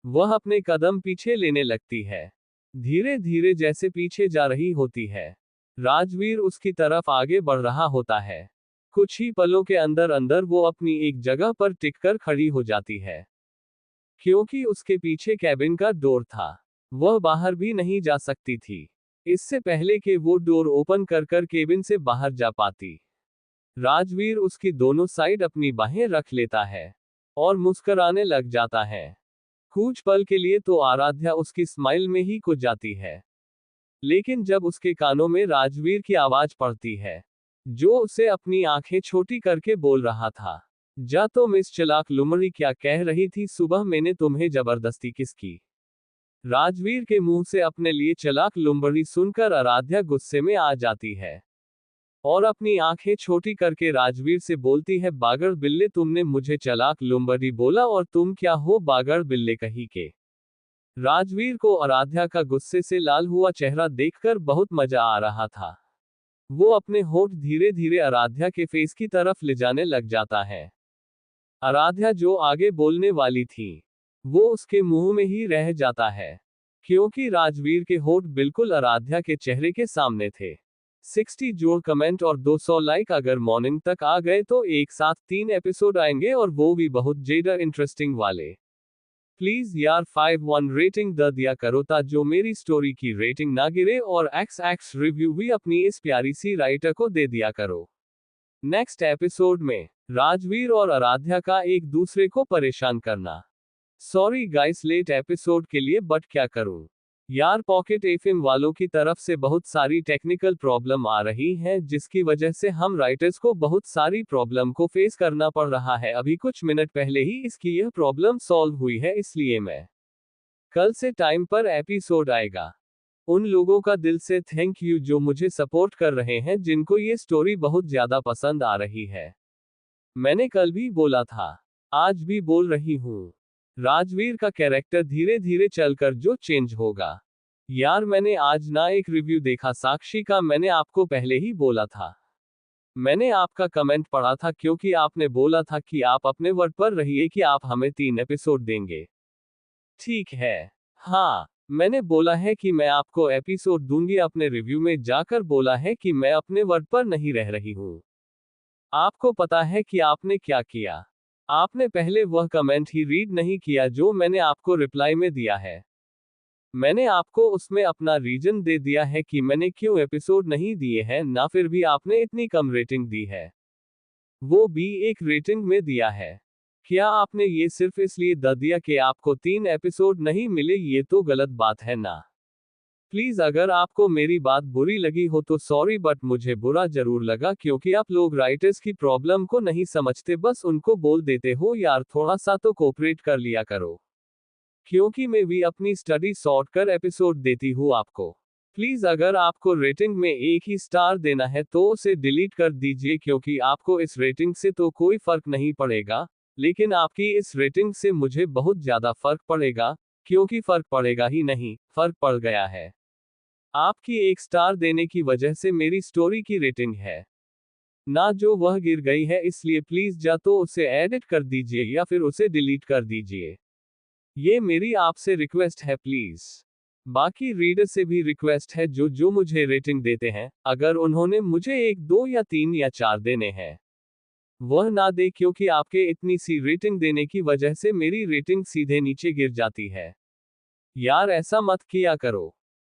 वह अपने कदम पीछे लेने लगती है। धीरे धीरे जैसे पीछे जा रही होती है, राजवीर उसकी तरफ आगे बढ़ रहा होता है। कुछ ही पलों के अंदर अंदर वो अपनी एक जगह पर टिककर खड़ी हो जाती है। क्योंकि उसके पीछे कैबिन का डोर था, वह बाहर भी नहीं जा सकती थी, इससे पहले कि वो डोर ओपन कर कर केबिन से बाहर जा पाती। राजवीर उसकी दोनों साइड अपनी बाहें रख लेता है और मुस्कुराने लग जाता है। कुछ पल के लिए तो आराध्या उसकी स्माइल में ही खो जाती है, लेकिन जब उसके कानों में राजवीर की आवाज पड़ती है, जो उसे अपनी आंखें छोटी करके बोल रहा था, जा तो मिस चालाक लुमड़ी क्या कह रही थी सुबह मैंने तुम्हें जबरदस्ती किसकी? राजवीर के मुंह से अपने लिए चालाक लुमड़ी सुनकर आराध्या गुस्से में आ जाती है और अपनी आंखें छोटी करके राजवीर से बोलती है, बागड़ बिल्ले तुमने मुझे चालाक लुमड़ी बोला और तुम क्या हो बागड़ बिल्ले कहीं के? राजवीर को आराध्या का गुस्से से लाल हुआ चेहरा देखकर बहुत मजा आ रहा था। वो अपने होठ धीरे धीरे आराध्या के फेस की तरफ ले जाने लग जाता है। आराध्या जो आगे बोलने वाली थी, वो उसके मुंह में ही रह जाता है, क्योंकि राजवीर के होठ बिल्कुल आराध्या के चेहरे के सामने थे। 60 जोड़ कमेंट और 200 लाइक अगर मॉर्निंग तक आ गए तो एक साथ 3 एपिसोड आएंगे और वो भी बहुत ज्यादा इंटरेस्टिंग वाले। प्लीज यार 5-1 रेटिंग द दिया करो ता जो मेरी स्टोरी की रेटिंग ना गिरे और XX रिव्यू भी अपनी इस प्यारी सी राइटर को दे दिया करो। नेक्स्ट एपिसोड में राजवीर और आराध्या का एक दूसरे को परेशान करना। सॉरी गाइस लेट एपिसोड के लिए, बट क्या करूं यार, पॉकेट एफएम वालों की तरफ से बहुत सारी टेक्निकल प्रॉब्लम आ रही हैं जिसकी वजह से हम राइटर्स को बहुत सारी प्रॉब्लम को फेस करना पड़ रहा है। अभी कुछ मिनट पहले ही इसकी यह प्रॉब्लम सॉल्व हुई है, इसलिए मैं कल से टाइम पर एपिसोड आएगा। उन लोगों का दिल से थैंक यू जो मुझे सपोर्ट कर रहे हैं, जिनको ये स्टोरी बहुत ज्यादा पसंद आ रही है। मैंने कल भी बोला था, आज भी बोल रही हूँ, राजवीर का कैरेक्टर धीरे धीरे चलकर जो चेंज होगा। यार मैंने आज ना एक रिव्यू देखा साक्षी का, मैंने आपको पहले ही बोला था। मैंने आपका कमेंट पढ़ा था क्योंकि आपने बोला था कि आप अपने वर्ड पर रहिए कि आप हमें 3 एपिसोड देंगे। ठीक है, हाँ, मैंने बोला है कि मैं आपको एपिसोड दूंगी, अपने रिव्यू में जाकर बोला है कि मैं अपने वर्ड पर नहीं रह रही हूँ। आपको पता है कि आपने क्या किया? आपने पहले वह कमेंट ही रीड नहीं किया जो मैंने आपको रिप्लाई में दिया है। मैंने आपको उसमें अपना रीजन दे दिया है कि मैंने क्यों एपिसोड नहीं दिए हैं, ना फिर भी आपने इतनी कम रेटिंग दी है, वो भी एक रेटिंग में दिया है। क्या आपने ये सिर्फ इसलिए द दिया कि आपको 3 एपिसोड नहीं मिले? ये तो गलत बात है ना। प्लीज अगर आपको मेरी बात बुरी लगी हो तो सॉरी, बट मुझे बुरा जरूर लगा क्योंकि आप लोग राइटर्स की प्रॉब्लम को नहीं समझते, बस उनको बोल देते हो यार थोड़ा सा तो कोऑपरेट कर लिया करो। क्योंकि मैं भी अपनी स्टडी सॉर्ट कर एपिसोड देती हूँ आपको। प्लीज अगर आपको रेटिंग में एक ही स्टार देना है तो उसे डिलीट कर दीजिए, क्योंकि आपको इस रेटिंग से तो कोई फर्क नहीं पड़ेगा, लेकिन आपकी इस रेटिंग से मुझे बहुत ज्यादा फर्क पड़ेगा, क्योंकि फर्क पड़ेगा ही नहीं, फर्क पड़ गया है। आपकी 1 स्टार देने की वजह से मेरी स्टोरी की रेटिंग है ना जो वह गिर गई है, इसलिए प्लीज या तो उसे एडिट कर दीजिए या फिर उसे डिलीट कर दीजिए। ये मेरी आपसे रिक्वेस्ट है प्लीज। बाकी रीडर से भी रिक्वेस्ट है जो जो मुझे रेटिंग देते हैं, अगर उन्होंने मुझे 1, 2 या 3 या 4 देने हैं, वह ना दे, क्योंकि आपके इतनी सी रेटिंग देने की वजह से मेरी रेटिंग सीधे नीचे गिर जाती है। यार ऐसा मत किया करो।